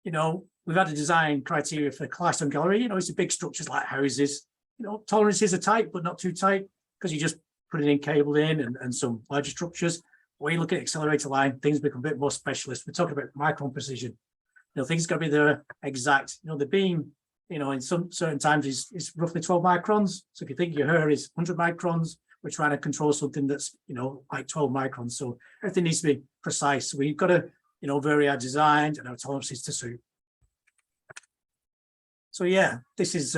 you know, we've had a design criteria for Clystone Gallery. You know, it's a big structures like houses. You know, tolerances are tight, but not too tight, because you just put it in, cabled in, and some larger structures. When you look at accelerator line, things become a bit more specialist. We're talking about micron precision. You know, things got to be there exact. You know, the beam, you know, in some certain times is roughly 12 microns. So if you think your hair is 100 microns, we're trying to control something that's, you know, like 12 microns. So everything needs to be precise. So we've got to, you know, vary our design and our tolerances to suit. So yeah, this is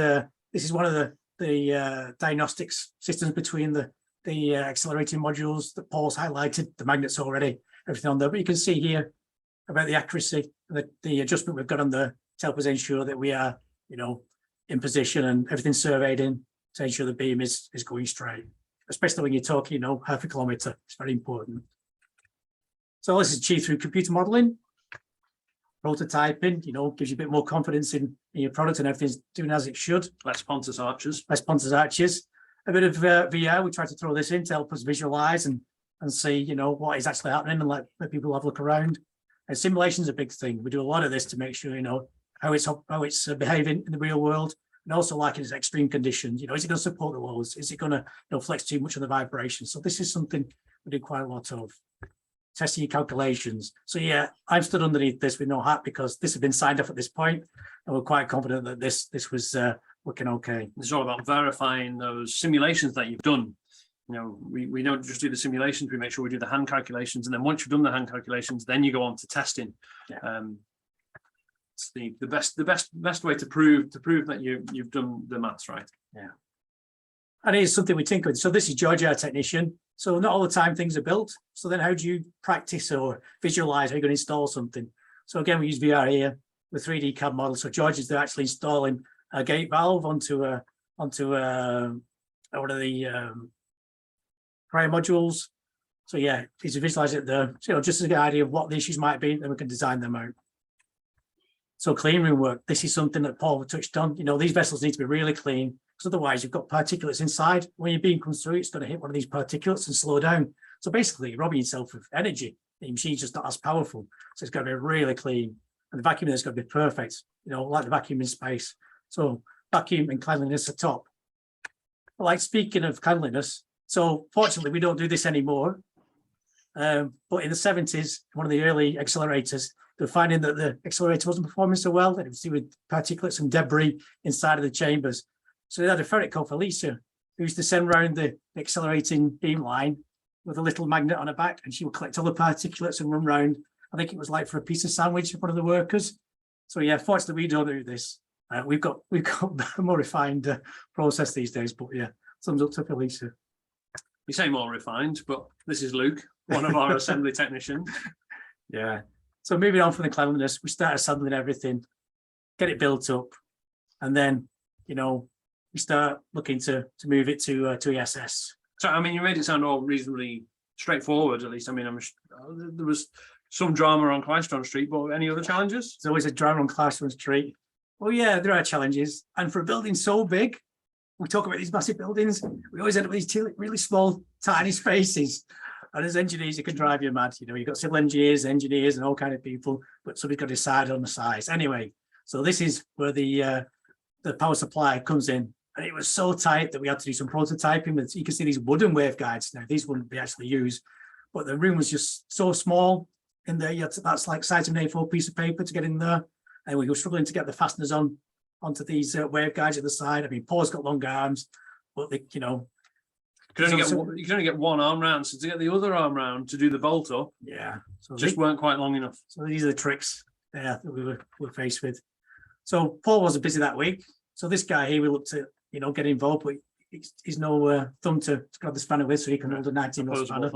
one of the diagnostics systems between the accelerating modules that Paul's highlighted, the magnets already, everything on there. But you can see here about the accuracy, the adjustment we've got on there to help us ensure that we are, you know, in position and everything's surveyed in to ensure the beam is going straight, especially when you're talking, you know, half a kilometer. It's very important. So this is achieved through computer modeling, prototyping, you know, gives you a bit more confidence in your product and everything's doing as it should. Less Pontus arches. Less Pontus arches. A bit of VR, we try to throw this in to help us visualize and see, you know, what is actually happening and let people have a look around. And simulation is a big thing. We do a lot of this to make sure, you know, how it's behaving in the real world, and also like in its extreme conditions. You know, is it going to support the loads? Is it going to, you know, flex too much on the vibration? So this is something we do quite a lot of. Testing your calculations. So yeah, I'm stood underneath this with no hat because this has been signed off at this point, and we're quite confident that this was working okay. It's all about verifying those simulations that you've done. You know, we don't just do the simulations, we make sure we do the hand calculations, and then once you've done the hand calculations, then you go on to testing. Yeah. It's the best way to prove that you've done the maths right. Yeah. And it is something we tinker with. So this is Georgia, our technician. So not all the time things are built. So then how do you practice or visualize how you're going to install something? So again, we use VR here with 3D CAD models. So George is actually installing a gate valve onto one of the prior modules. So yeah, he's visualize it there. So, you know, just to get an idea of what the issues might be, then we can design them out. So clean room work. This is something that Paul touched on. You know, these vessels need to be really clean, because otherwise you've got particulates inside. When your beam comes through, it's going to hit one of these particulates and slow down. So basically, you're robbing yourself of energy. The machine's just not as powerful. So it's got to be really clean. And the vacuum has got to be perfect, you know, like the vacuum in space. So vacuum and cleanliness are top. But like, speaking of cleanliness, so fortunately, we don't do this anymore. But in the 70s, one of the early accelerators, they were finding that the accelerator wasn't performing so well, and it was due with particulates and debris inside of the chambers. So they had a ferret called Felicia, who used to send around the accelerating beam line with a little magnet on her back, and she would collect all the particulates and run round. I think it was like for a piece of sandwich for one of the workers. So yeah, fortunately we don't do this. We've got a more refined process these days, but yeah, thumbs up to Felicia. You say more refined, but this is Luke, one of our assembly technicians. Yeah. So moving on from the cleanliness, we start assembling everything, get it built up, and then, you know, we start looking to move it to ESS. So, I mean, you made it sound all reasonably straightforward, at least. I mean, there was some drama on Clystone Street, but any other challenges? There's always a drama on Clystone Street. Well, yeah, there are challenges. And for a building so big, we talk about these massive buildings, we always end up with these two really small, tiny spaces. And as engineers, it can drive you mad. You know, you've got civil engineers, and all kind of people, but somebody's got to decide on the size. Anyway, so this is where the power supply comes in. And it was so tight that we had to do some prototyping. But you can see these wooden waveguides. Now, these wouldn't be actually used, but the room was just so small in there. That's like size of an A4 piece of paper to get in there. And we were struggling to get the fasteners onto these waveguides at the side. I mean, Paul's got long arms, but they, you know, you can only get one arm round. So to get the other arm round to do the bolt up, yeah, so just weren't quite long enough. So these are the tricks that we were faced with. So Paul wasn't busy that week. So this guy here, we looked at, you know, get involved, but he's no thumb to grab the spanner with, so he can hold a 19 mil spanner.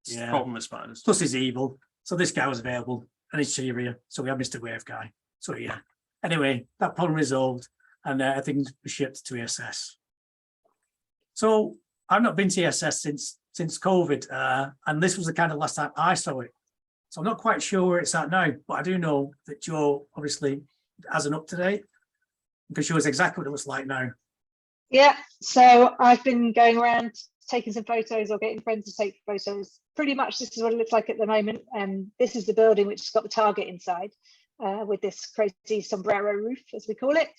Yeah, problem with spiders. Plus he's evil. So this guy was available and it's cheerier. So we have Mr. Wave guy. So yeah. Anyway, that problem resolved, and things were shipped to ESS. So I've not been to ESS since COVID, and this was the kind of last time I saw it. So I'm not quite sure where it's at now, but I do know that Joe obviously has an up-to-date, because she knows exactly what it looks like now. Yeah, so I've been going around taking some photos or getting friends to take photos. Pretty much this is what it looks like at the moment. This is the building which has got the target inside, with this crazy sombrero roof, as we call it.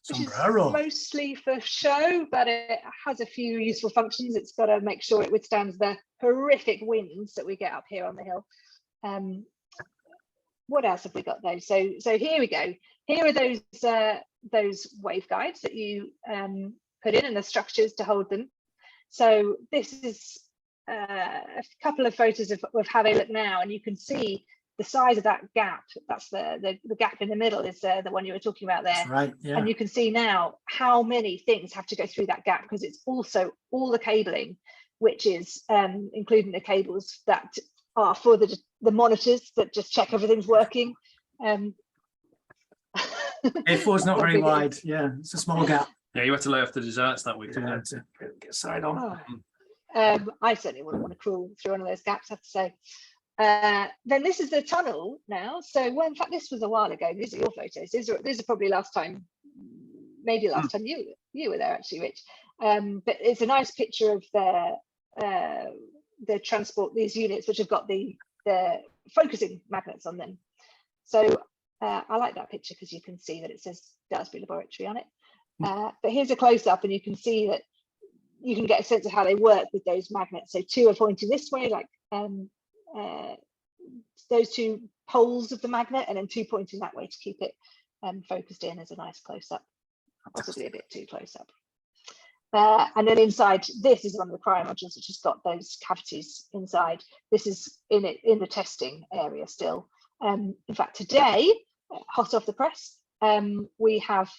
Which is mostly for show, but it has a few useful functions. It's got to make sure it withstands the horrific winds that we get up here on the hill. What else have we got though? So here we go. Here are those waveguides that you put in, and the structures to hold them. So this is a couple of photos of how they look now, and you can see the size of that gap. That's the gap in the middle is the one you were talking about there. That's right. Yeah. And you can see now how many things have to go through that gap, because it's also all the cabling, which is including the cables that are for the monitors that just check everything's working. A4 is not very wide. Yeah, it's a small gap. Yeah, you had to lay off the desserts that week, didn't you? To get side on. I certainly wouldn't want to crawl through one of those gaps, I have to say. Then this is the tunnel now. So, well, in fact, this was a while ago. These are your photos. These are probably last time, maybe last time you were there actually, Rich. But it's a nice picture of the transport, these units which have got the focusing magnets on them. So I like that picture because you can see that it says Daresbury Laboratory on it. But here's a close-up, and you can see that you can get a sense of how they work with those magnets. So two are pointing this way, like those two poles of the magnet, and then two pointing that way to keep it focused in as a nice close-up, possibly a bit too close-up. And then inside, this is one of the cryo modules which has got those cavities inside. This is in the testing area still. In fact, today, hot off the press, we have,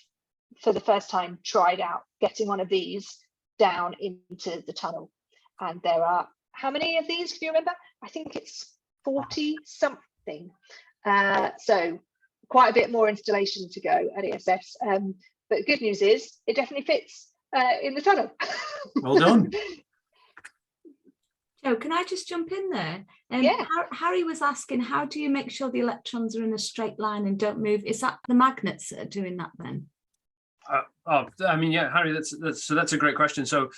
for the first time, tried out getting one of these down into the tunnel. And there are, how many of these, do you remember? I think it's 40 something. So quite a bit more installation to go at ESS. But good news is it definitely fits in the tunnel. Well done. Joe, can I just jump in there? Yeah. Harry was asking, how do you make sure the electrons are in a straight line and don't move? Is that the magnets that are doing that then? I mean, yeah, Harry, that's a great question. So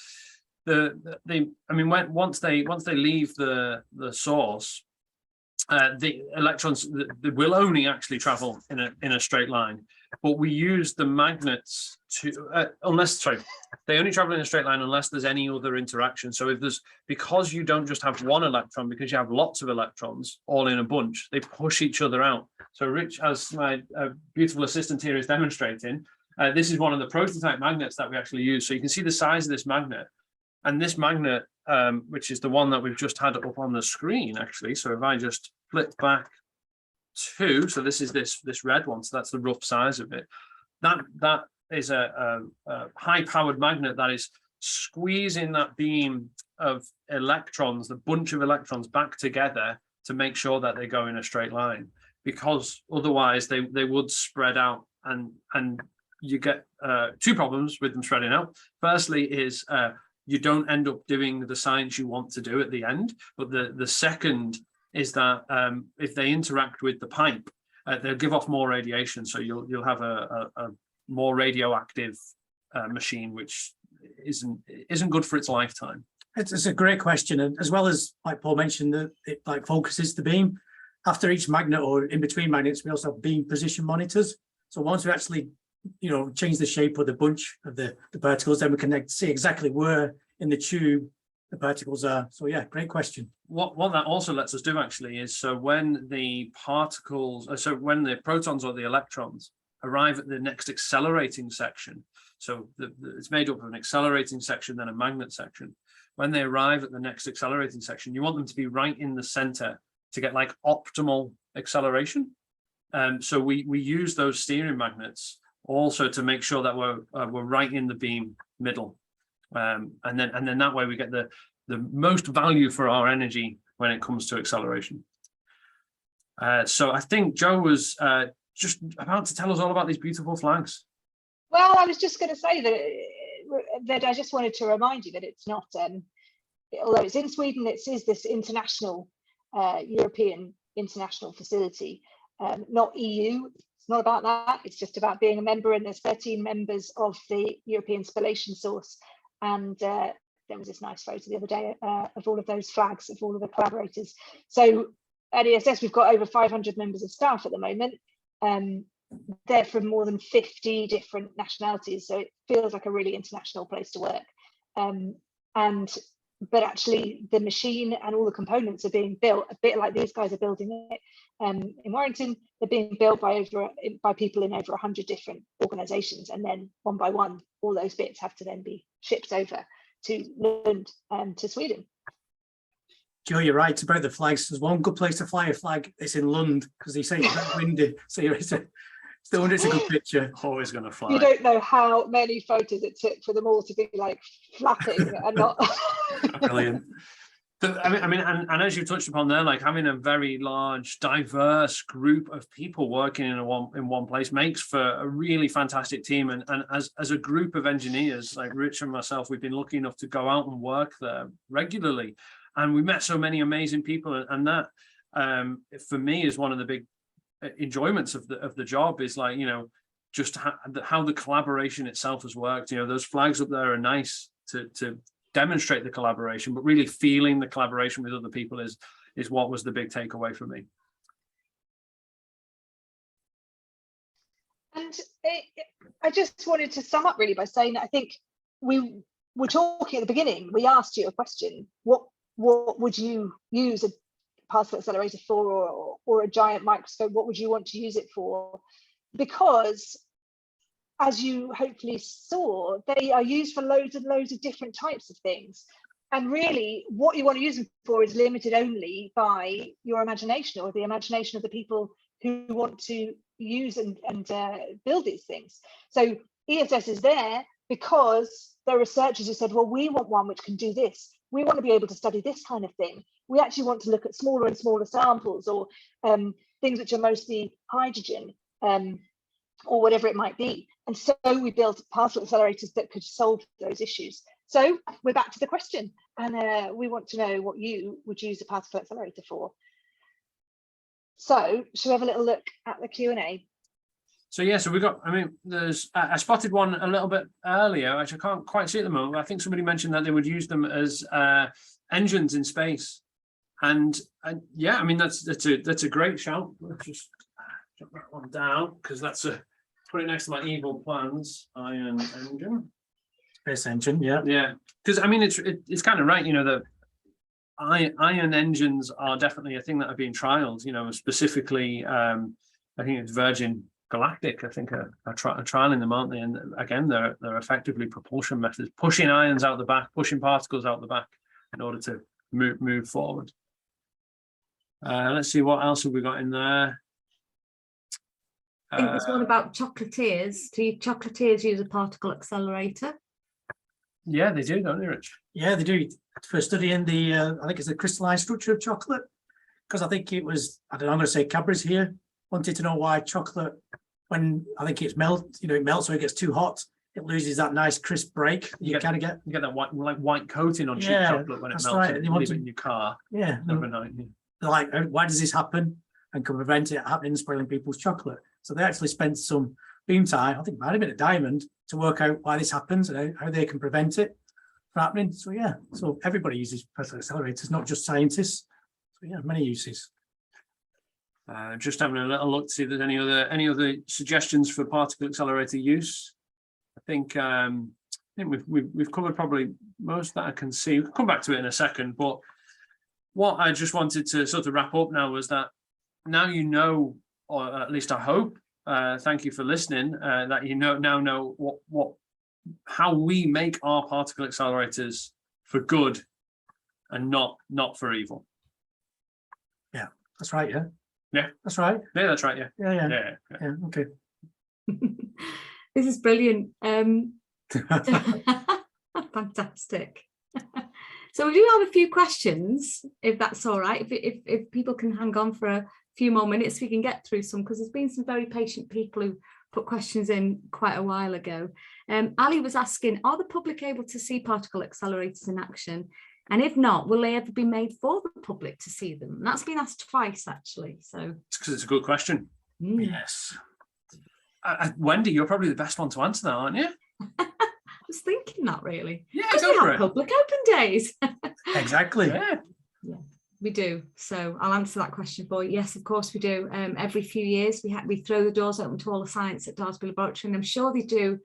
once they leave the source, the electrons will only actually travel in a straight line. But we use the magnets to they only travel in a straight line unless there's any other interaction. So because you don't just have one electron, because you have lots of electrons all in a bunch, they push each other out. So Rich, as my beautiful assistant here is demonstrating, this is one of the prototype magnets that we actually use. So you can see the size of this magnet, and this magnet, which is the one that we've just had up on the screen, actually. So if I just flip back to, so this is this red one, so that's the rough size of it. That is a high-powered magnet that is squeezing that beam of electrons, the bunch of electrons, back together to make sure that they go in a straight line, because otherwise they would spread out, and you get two problems with them spreading out. Firstly is you don't end up doing the science you want to do at the end, but the second is that if they interact with the pipe, they'll give off more radiation, so you'll have a more radioactive machine, which isn't good for its lifetime. It's a great question, and as well as, like Paul mentioned, that it like focuses the beam. After each magnet or in between magnets, we also have beam position monitors. So once we actually change the shape of the bunch of the particles, then we can see exactly where in the tube the particles are. So yeah, great question. What that also lets us do actually is, so when the when the protons or the electrons arrive at the next accelerating section, so it's made up of an accelerating section, then a magnet section. When they arrive at the next accelerating section, you want them to be right in the center to get like optimal acceleration. So we use those steering magnets also to make sure that we're right in the beam middle, and then that way we get the most value for our energy when it comes to acceleration. So I think Joe was just about to tell us all about these beautiful flags. Well, I was just going to say that I just wanted to remind you that it's not, although it's in Sweden, it is this international, European international facility, not EU. It's not about that. It's just about being a member, and there's 13 members of the European Spallation Source. And there was this nice photo the other day of all of those flags, of all of the collaborators. So at ESS, we've got over 500 members of staff at the moment. They're from more than 50 different nationalities, so it feels like a really international place to work. But actually the machine and all the components are being built a bit like these guys are building it in Warrington. They're being built by people in over 100 different organizations, and then one by one all those bits have to then be shipped over to Lund and to Sweden. Joe, you're right about the flags. There's one good place to fly a flag. It's in Lund, because they say it's very windy. So it's a good picture. Always going to fly. You don't know how many photos it took for them all to be like flapping and not. Brilliant. I mean, and as you touched upon there, like having a very large, diverse group of people working in one place makes for a really fantastic team. And as a group of engineers, like Rich and myself, we've been lucky enough to go out and work there regularly. And we met so many amazing people, and that for me is one of the big enjoyments of the job, is like, you know, just how the collaboration itself has worked. You know, those flags up there are nice to demonstrate the collaboration, but really feeling the collaboration with other people is what was the big takeaway for me. And I just wanted to sum up really by saying that I think we were talking at the beginning, we asked you a question, what would you use a particle accelerator for, or a giant microscope? What would you want to use it for? Because as you hopefully saw, they are used for loads and loads of different types of things. And really what you want to use them for is limited only by your imagination, or the imagination of the people who want to use and build these things. So ESS is there because there are researchers who said, well, we want one which can do this. We want to be able to study this kind of thing. We actually want to look at smaller and smaller samples, or things which are mostly hydrogen, or whatever it might be. And so we built particle accelerators that could solve those issues. So we're back to the question, and we want to know what you would use a particle accelerator for. So should we have a little look at the Q&A? So yeah, so we got, I mean, there's, I spotted one a little bit earlier, which I can't quite see at the moment. I think somebody mentioned that they would use them as engines in space. And yeah, I mean, that's a great shout. Let's just jump that one down, because that's put it next to my evil plans, iron engine. Space engine, yeah. Yeah, because I mean, it's kind of right, you know, the iron engines are definitely a thing that are being trialed, you know, specifically, I think it's Virgin Galactic, I think, are trialing them, aren't they? And again, they're effectively propulsion methods, pushing ions out the back, pushing particles out the back in order to move forward. Let's see, what else have we got in there? I think there's one about chocolatiers. Do chocolatiers use a particle accelerator? Yeah, they do, don't they, Rich? Yeah, they do. For studying the, I think it's the crystalline structure of chocolate, because I think it was, I don't know, I'm going to say Cadbury's here, wanted to know why chocolate, when I think it's it melts, so it gets too hot, it loses that nice crisp break. You kind of get that white coating on cheap chocolate when it melts. Right. And you leave it in your car. Yeah. Overnight. They're like, why does this happen? And can prevent it happening and spoiling people's chocolate. So they actually spent some beam time, I think it might have been at Diamond, to work out why this happens and how they can prevent it from happening. So yeah, so everybody uses particle accelerators, not just scientists. So yeah, many uses. Just having a little look to see if there's any other suggestions for particle accelerator use. I think we've covered probably most that I can see. We'll come back to it in a second, but what I just wanted to sort of wrap up now was that now you know, or at least I hope, thank you for listening, that you now know how we make our particle accelerators for good and not for evil. Yeah, that's right. Yeah. Yeah, that's right. Yeah, that's right. Yeah. Yeah. Okay. This is brilliant. Fantastic. So we do have a few questions, if that's all right. If people can hang on for a few more minutes, we can get through some, because there's been some very patient people who put questions in quite a while ago. Ali was asking, are the public able to see particle accelerators in action? And if not, will they ever be made for the public to see them? And that's been asked twice, actually. So It's because it's a good question. Yes. Wendy, you're probably the best one to answer that, aren't you? I was thinking that, really. Yeah, Because go we for have it. public open days. Exactly. Yeah. We do. So I'll answer that question for you. Yes, of course we do. Every few years we throw the doors open to all the science at Daresbury Laboratory, and I'm sure they do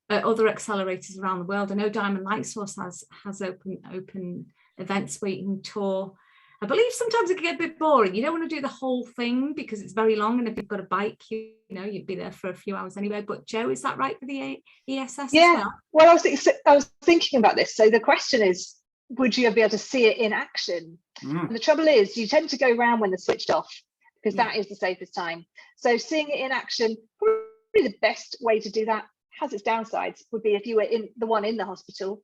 at other accelerators around the world. I know Diamond Light Source has open events where you can tour. I believe sometimes it can get a bit boring. You don't want to do the whole thing because it's very long, and if you've got a bike, you'd be there for a few hours anyway. But Jo, is that right for the ESS Yeah. as well? Well, I was thinking about this. So the question is, would you be able to see it in action? And the trouble is, you tend to go round when they're switched off, because that is the safest time. So seeing it in action, probably the best way to do that, has its downsides, would be if you were in the one in the hospital,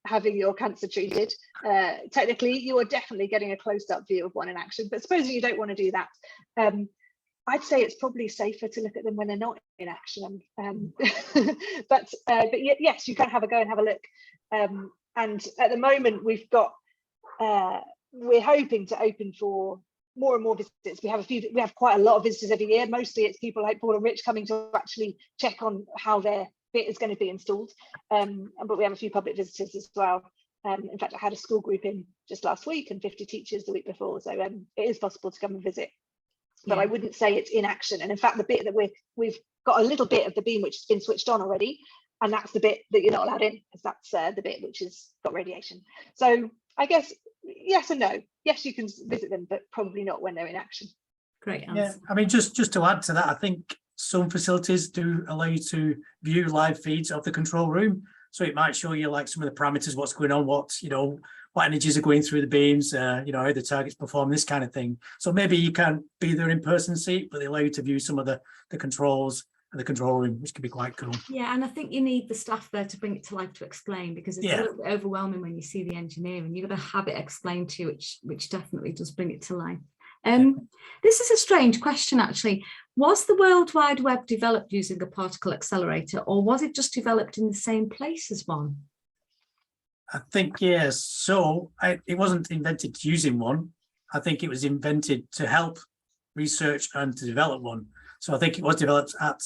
having your cancer treated. Technically, you are definitely getting a close-up view of one in action, but supposing you don't want to do that, I'd say it's probably safer to look at them when they're not in action. But yes, you can have a go and have a look. And at the moment, we've got, we're hoping to open for more and more visitors. We have quite a lot of visitors every year. Mostly it's people like Paul and Rich coming to actually check on how their bit is going to be installed. But we have a few public visitors as well. In fact, I had a school group in just last week and 50 teachers the week before. So it is possible to come and visit. But I wouldn't say it's in action. And in fact, the bit that we've got a little bit of the beam which has been switched on already. And that's the bit that you're not allowed in, because that's the bit which has got radiation. So I guess yes and no. Yes, you can visit them, but probably not when they're in action. Great answer. Yeah, I mean, just to add to that, I think some facilities do allow you to view live feeds of the control room. So it might show you like some of the parameters, what's going on, what energies are going through the beams, how the targets perform, this kind of thing. So maybe you can't be there in person seat, but they allow you to view some of the controls and the control room, which can be quite cool. Yeah, and I think you need the staff there to bring it to life to explain, because it's a little bit overwhelming when you see the engineering. You've got to have it explained to you, which definitely does bring it to life. This is a strange question, actually. Was the World Wide Web developed using a particle accelerator, or was it just developed in the same place as one? I think, yes. So it wasn't invented using one. I think it was invented to help research and to develop one. So I think it was developed at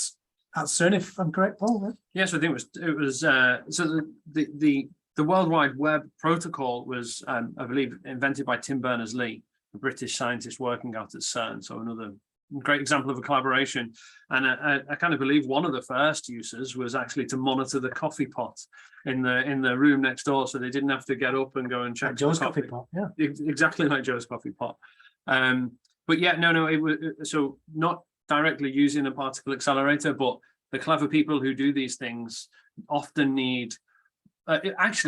CERN, if I'm correct, Paul. Yes, I think it was. So the World Wide Web protocol was, I believe, invented by Tim Berners-Lee, a British scientist working out at CERN. So another great example of a collaboration. And I kind of believe one of the first uses was actually to monitor the coffee pot in the room next door, so they didn't have to get up and go and check Like Joe's coffee pot. Yeah, exactly like Joe's coffee pot. But yeah, no, it was so not directly using a particle accelerator, but the clever people who do these things often need. ESS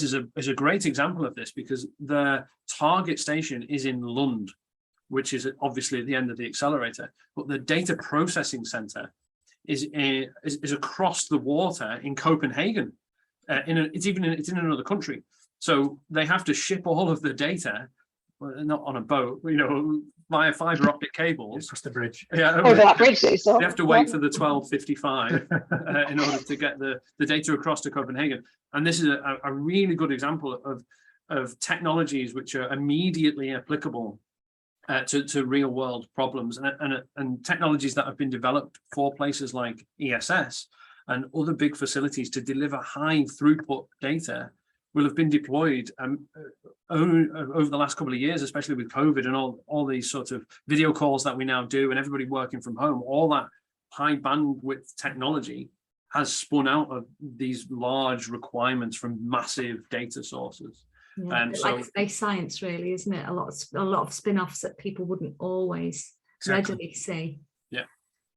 is a great example of this, because the target station is in Lund, which is obviously at the end of the accelerator, but the data processing center is across the water in Copenhagen. It's in another country, so they have to ship all of the data, not on a boat, via fiber optic cables across the bridge. Yeah, Over that bridge, so they have to wait for the 12:55 in order to get the data across to Copenhagen. And this is a really good example of technologies which are immediately applicable to real world problems, and technologies that have been developed for places like ESS and other big facilities to deliver high throughput data will have been deployed over the last couple of years, especially with COVID and all these sorts of video calls that we now do, and everybody working from home. All that high bandwidth technology has spun out of these large requirements from massive data sources. Yeah, like space science, really, isn't it? A lot of spin-offs that people wouldn't always readily see.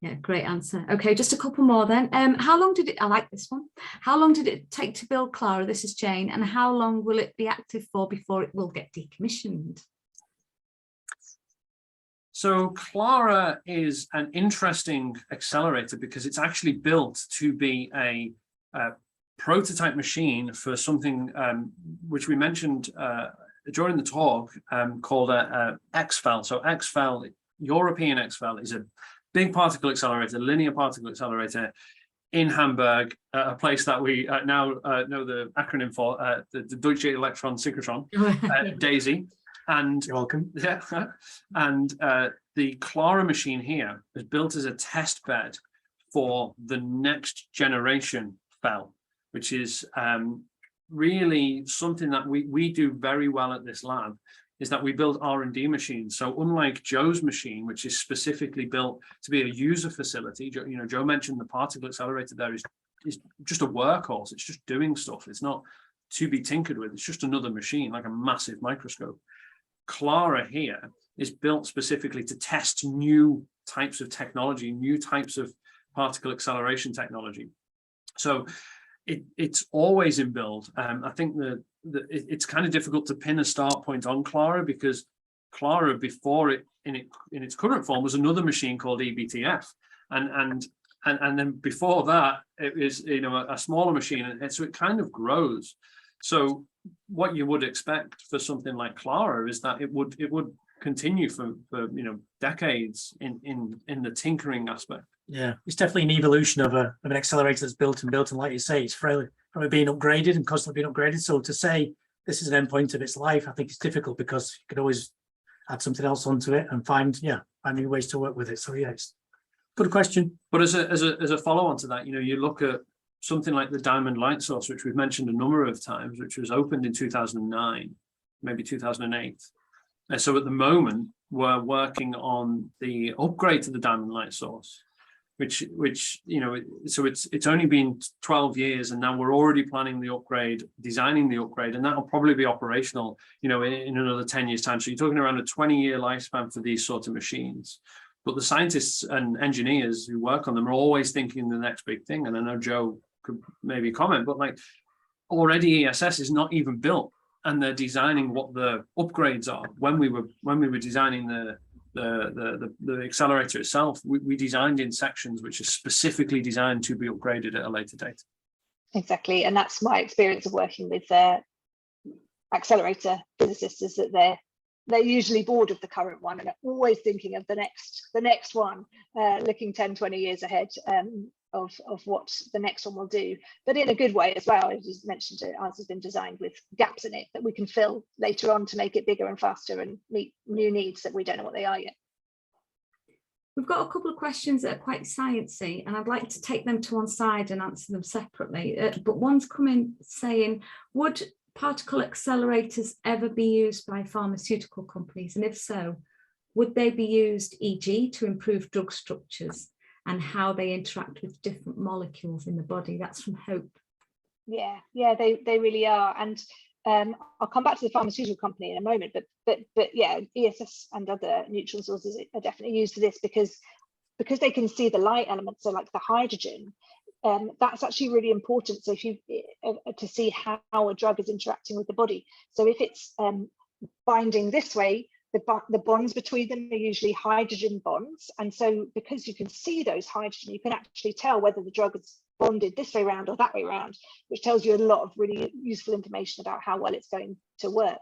Yeah, great answer. Okay, just a couple more then. How long did it, I like this one. How long did it take to build Clara? This is Jane. And how long will it be active for before it will get decommissioned? So Clara is an interesting accelerator because it's actually built to be a prototype machine for something which we mentioned during the talk called XFEL. So XFEL, European XFEL, is a big particle accelerator, linear particle accelerator in Hamburg, a place that we now know the acronym for, the Deutsche Elektron Synchrotron, DAISY. And You're welcome. yeah, and the Clara machine here is built as a test bed for the next generation FEL, which is really something that we do very well at this lab, is that we build R&D machines. So unlike Joe's machine, which is specifically built to be a user facility, Joe mentioned the particle accelerator there is just a workhorse. It's just doing stuff. It's not to be tinkered with. It's just another machine, like a massive microscope. Clara here is built specifically to test new types of technology, new types of particle acceleration technology. So it's always in build. I think it's kind of difficult to pin a start point on Clara, because Clara, before it in its current form, was another machine called EBTF, and then before that it is a smaller machine, and so it kind of grows. So what you would expect for something like Clara is that it would continue for decades in the tinkering aspect. Yeah, it's definitely an evolution of an accelerator that's built, and like you say, it's probably being upgraded and constantly being upgraded. So to say this is an endpoint of its life, I think it's difficult, because you could always add something else onto it and find new ways to work with it. So yeah, it's a good question. But as a follow-on to that, you look at something like the Diamond Light Source, which we've mentioned a number of times, which was opened in 2009, maybe 2008. And so at the moment, we're working on the upgrade to the Diamond Light Source, which so it's only been 12 years, and now we're already planning the upgrade, designing the upgrade, and that'll probably be operational, in another 10 years time. So you're talking around a 20-year lifespan for these sort of machines. But the scientists and engineers who work on them are always thinking the next big thing. And I know Joe could maybe comment, but like already ESS is not even built, and they're designing what the upgrades are. When we were designing the accelerator itself, we designed in sections which are specifically designed to be upgraded at a later date. Exactly, and that's my experience of working with accelerator physicists, is that they're usually bored of the current one and are always thinking of the next one, looking 10, 20 years ahead of what the next one will do, but in a good way as well. As you mentioned, ours has been designed with gaps in it that we can fill later on to make it bigger and faster and meet new needs that we don't know what they are yet. We've got a couple of questions that are quite sciencey, and I'd like to take them to one side and answer them separately. But one's coming saying, would particle accelerators ever be used by pharmaceutical companies? And if so, would they be used, e.g., to improve drug structures and how they interact with different molecules in the body? That's from Hope. Yeah, they really are. And I'll come back to the pharmaceutical company in a moment, but yeah, ESS and other neutron sources are definitely used for this, because they can see the light elements, so like the hydrogen. That's actually really important. So if you to see how a drug is interacting with the body. So if it's binding this way, the bonds between them are usually hydrogen bonds, and so because you can see those hydrogen, you can actually tell whether the drug is bonded this way around or that way around, which tells you a lot of really useful information about how well it's going to work.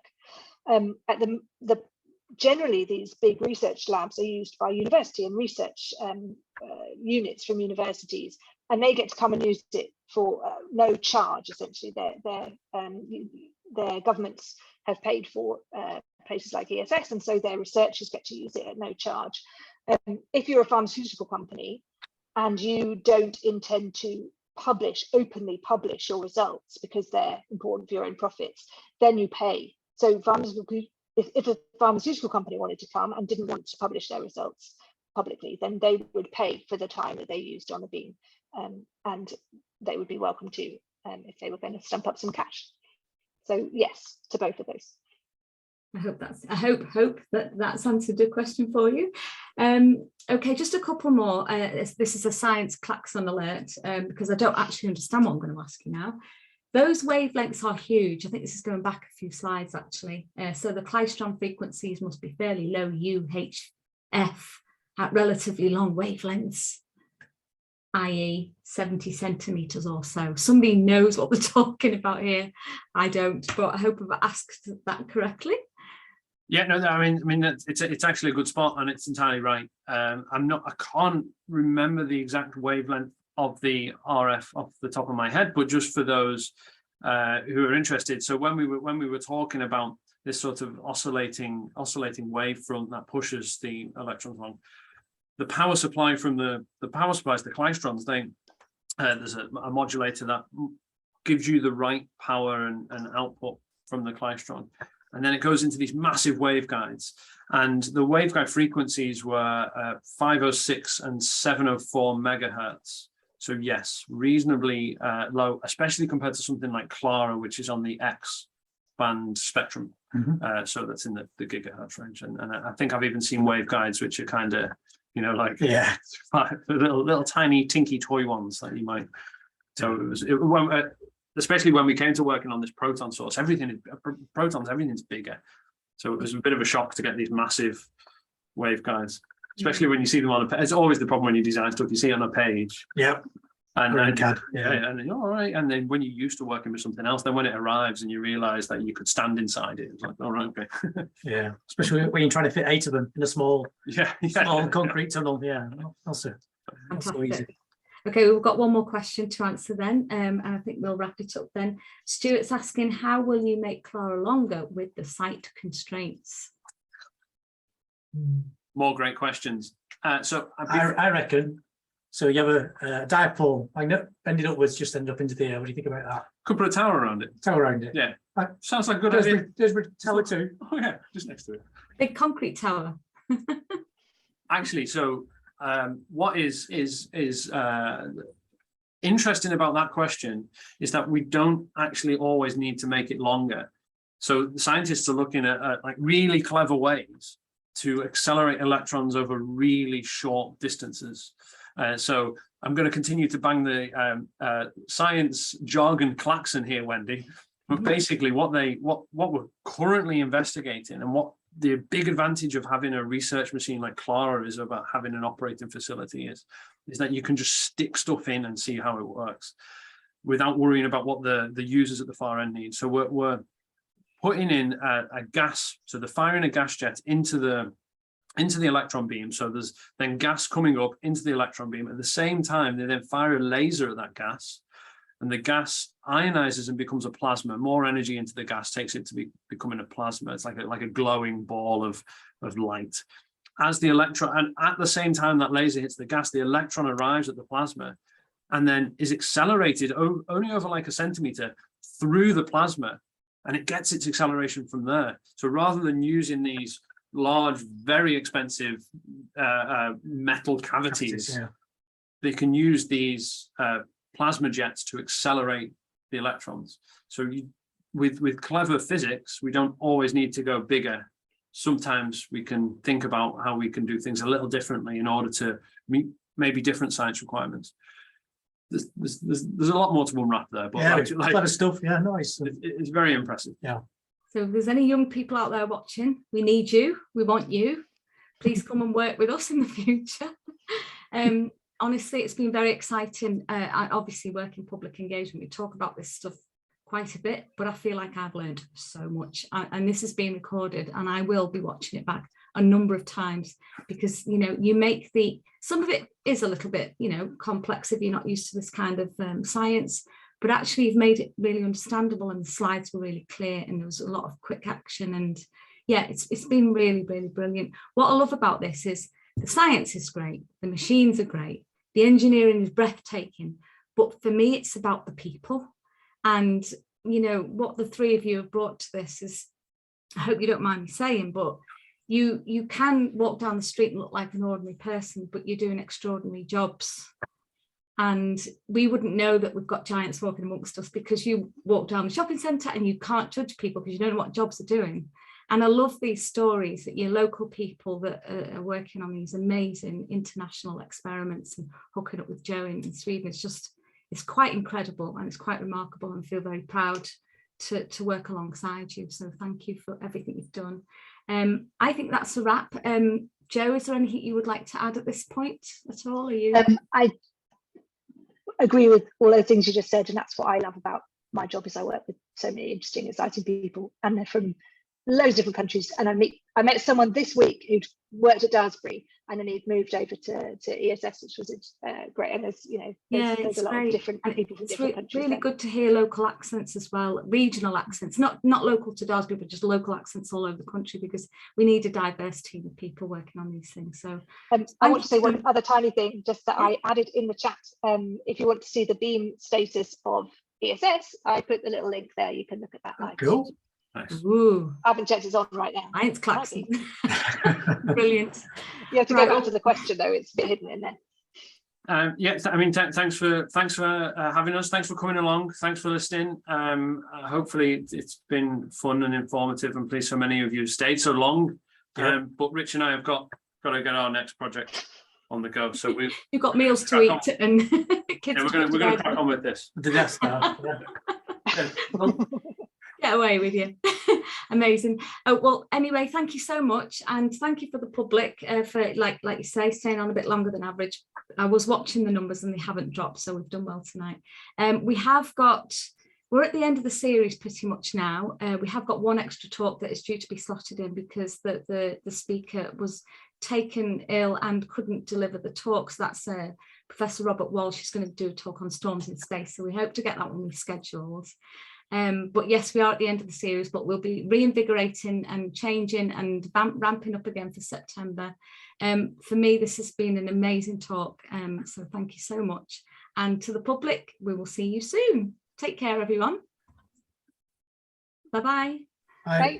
Generally, these big research labs are used by university and research units from universities, and they get to come and use it for no charge. Essentially, their governments have paid for places like ESS, and so their researchers get to use it at no charge. If you're a pharmaceutical company and you don't intend to openly publish your results because they're important for your own profits, then you pay. So if a pharmaceutical company wanted to come and didn't want to publish their results publicly, then they would pay for the time that they used on the beam, and they would be welcome to if they were going to stump up some cash. So yes, to both of those. I hope that's answered the question for you. Okay, just a couple more. This is a science klaxon alert, because I don't actually understand what I'm going to ask you now. Those wavelengths are huge. I think this is going back a few slides actually. So the Klystron frequencies must be fairly low UHF at relatively long wavelengths. i.e. 70 centimeters or so. Somebody knows what they're talking about here. I don't, but I hope I've asked that correctly. Yeah, no, I mean, it's actually a good spot, and it's entirely right. I can't remember the exact wavelength of the RF off the top of my head, but just for those who are interested. So when we were talking about this sort of oscillating wavefront that pushes the electrons along, the power supply from the power supplies, the klystrons, there's a modulator that gives you the right power and output from the klystron. And then it goes into these massive waveguides. And the waveguide frequencies were 506 and 704 megahertz. So yes, reasonably low, especially compared to something like Clara, which is on the X band spectrum. So that's in the gigahertz range. And I think I've even seen waveguides which are kind of, like little tiny tinky toy ones that you might. So especially when we came to working on this proton source, everything's bigger. So it was a bit of a shock to get these massive waveguides, especially when you see them on a page. It's always the problem when you design stuff, you see it on a page. Yeah. And then, all right. And then when you're used to working with something else, then when it arrives and you realize that you could stand inside it, it's like, all right, okay. Yeah. Especially when you're trying to fit 8 of them in a small concrete tunnel. Yeah. That's so easy. Okay, we've got one more question to answer then, and I think we'll wrap it up then. Stuart's asking, how will you make Clara longer with the site constraints? More great questions. So I reckon, so you have a dipole magnet, bend it upwards, just end up into the air. What do you think about that? Could put a tower around it. Yeah. Sounds like a good idea. Daresbury Tower 2. Oh yeah, just next to it. Big concrete tower. Actually, so what is interesting about that question is that we don't actually always need to make it longer. So scientists are looking at like really clever ways to accelerate electrons over really short distances. So I'm going to continue to bang the science jargon klaxon here, Wendy. But basically, what we're currently investigating, and what the big advantage of having a research machine like Clara is about having an operating facility is that you can just stick stuff in and see how it works without worrying about what the users at the far end need. So we're putting in a gas, so they're firing a gas jet into the electron beam. So there's then gas coming up into the electron beam. At the same time, they then fire a laser at that gas, and the gas ionizes and becomes a plasma. More energy into the gas takes it to becoming a plasma. It's like a glowing ball of light. As the electron, and at the same time that laser hits the gas, the electron arrives at the plasma and then is accelerated only over like a centimeter through the plasma, and it gets its acceleration from there. So rather than using these large, very expensive metal cavities, they can use these plasma jets to accelerate the electrons. So with clever physics, we don't always need to go bigger. Sometimes we can think about how we can do things a little differently in order to meet maybe different science requirements. There's a lot more to unwrap there, but clever stuff. Yeah, nice. It's very impressive. Yeah. So if there's any young people out there watching, we need you. We want you. Please come and work with us in the future. Honestly, it's been very exciting. I obviously work in public engagement. We talk about this stuff quite a bit, but I feel like I've learned so much. And this has been recorded, and I will be watching it back a number of times, because you make some of it is a little bit complex if you're not used to this kind of science, but actually you've made it really understandable, and the slides were really clear, and there was a lot of quick action, and yeah, it's been really, really brilliant. What I love about this is the science is great, the machines are great, the engineering is breathtaking, but for me it's about the people. And what the three of you have brought to this is, I hope you don't mind me saying, but you can walk down the street and look like an ordinary person, but you're doing extraordinary jobs. And we wouldn't know that we've got giants walking amongst us, because you walk down the shopping centre and you can't judge people because you don't know what jobs they're doing. And I love these stories that your local people that are working on these amazing international experiments and hooking up with Joe in Sweden. It's quite incredible, and it's quite remarkable, and I feel very proud to work alongside you. So thank you for everything you've done. I think that's a wrap. Joe, is there anything you would like to add at this point at all? Are you? agree with all those things you just said, and that's what I love about my job, is I work with so many interesting, exciting people, and they're from loads of different countries. And I met someone this week who'd worked at Daresbury, and then he'd moved over to ESS, which was great. And there's, you know, there's a lot of different people from different countries. Really good to hear local accents as well, regional accents, not local to Daresbury, but just local accents all over the country, because we need a diverse team of people working on these things. So I want to say one other tiny thing, just that I added in the chat. If you want to see the beam status of ESS, I put the little link there. You can look at that live. Cool. Nice. Ooh, I haven't checked it's on right now. it's klaxon. Brilliant. You have to go back to the question though, it's a bit hidden in there. Yeah, I mean, thanks for having us. Thanks for coming along. Thanks for listening. Hopefully it's been fun and informative, and pleased so many of you stayed so long. Yeah. But Rich and I have got to get our next project on the go. So You've got meals to eat and kids. Yeah, we're going to crack on with this. The Death Star. Yeah. Get away with you. Amazing. Well, anyway, thank you so much, and thank you for the public for like you say, staying on a bit longer than average. I was watching the numbers and they haven't dropped, so we've done well tonight. We're at the end of the series pretty much now. We have got one extra talk that is due to be slotted in because the speaker was taken ill and couldn't deliver the talk. So that's Professor Robert Walsh is going to do a talk on storms in space. So we hope to get that one rescheduled. But yes, we are at the end of the series, but we'll be reinvigorating and changing and ramping up again for September. For me, this has been an amazing talk. So thank you so much. And to the public, we will see you soon. Take care, everyone. Bye-bye. Bye. Bye.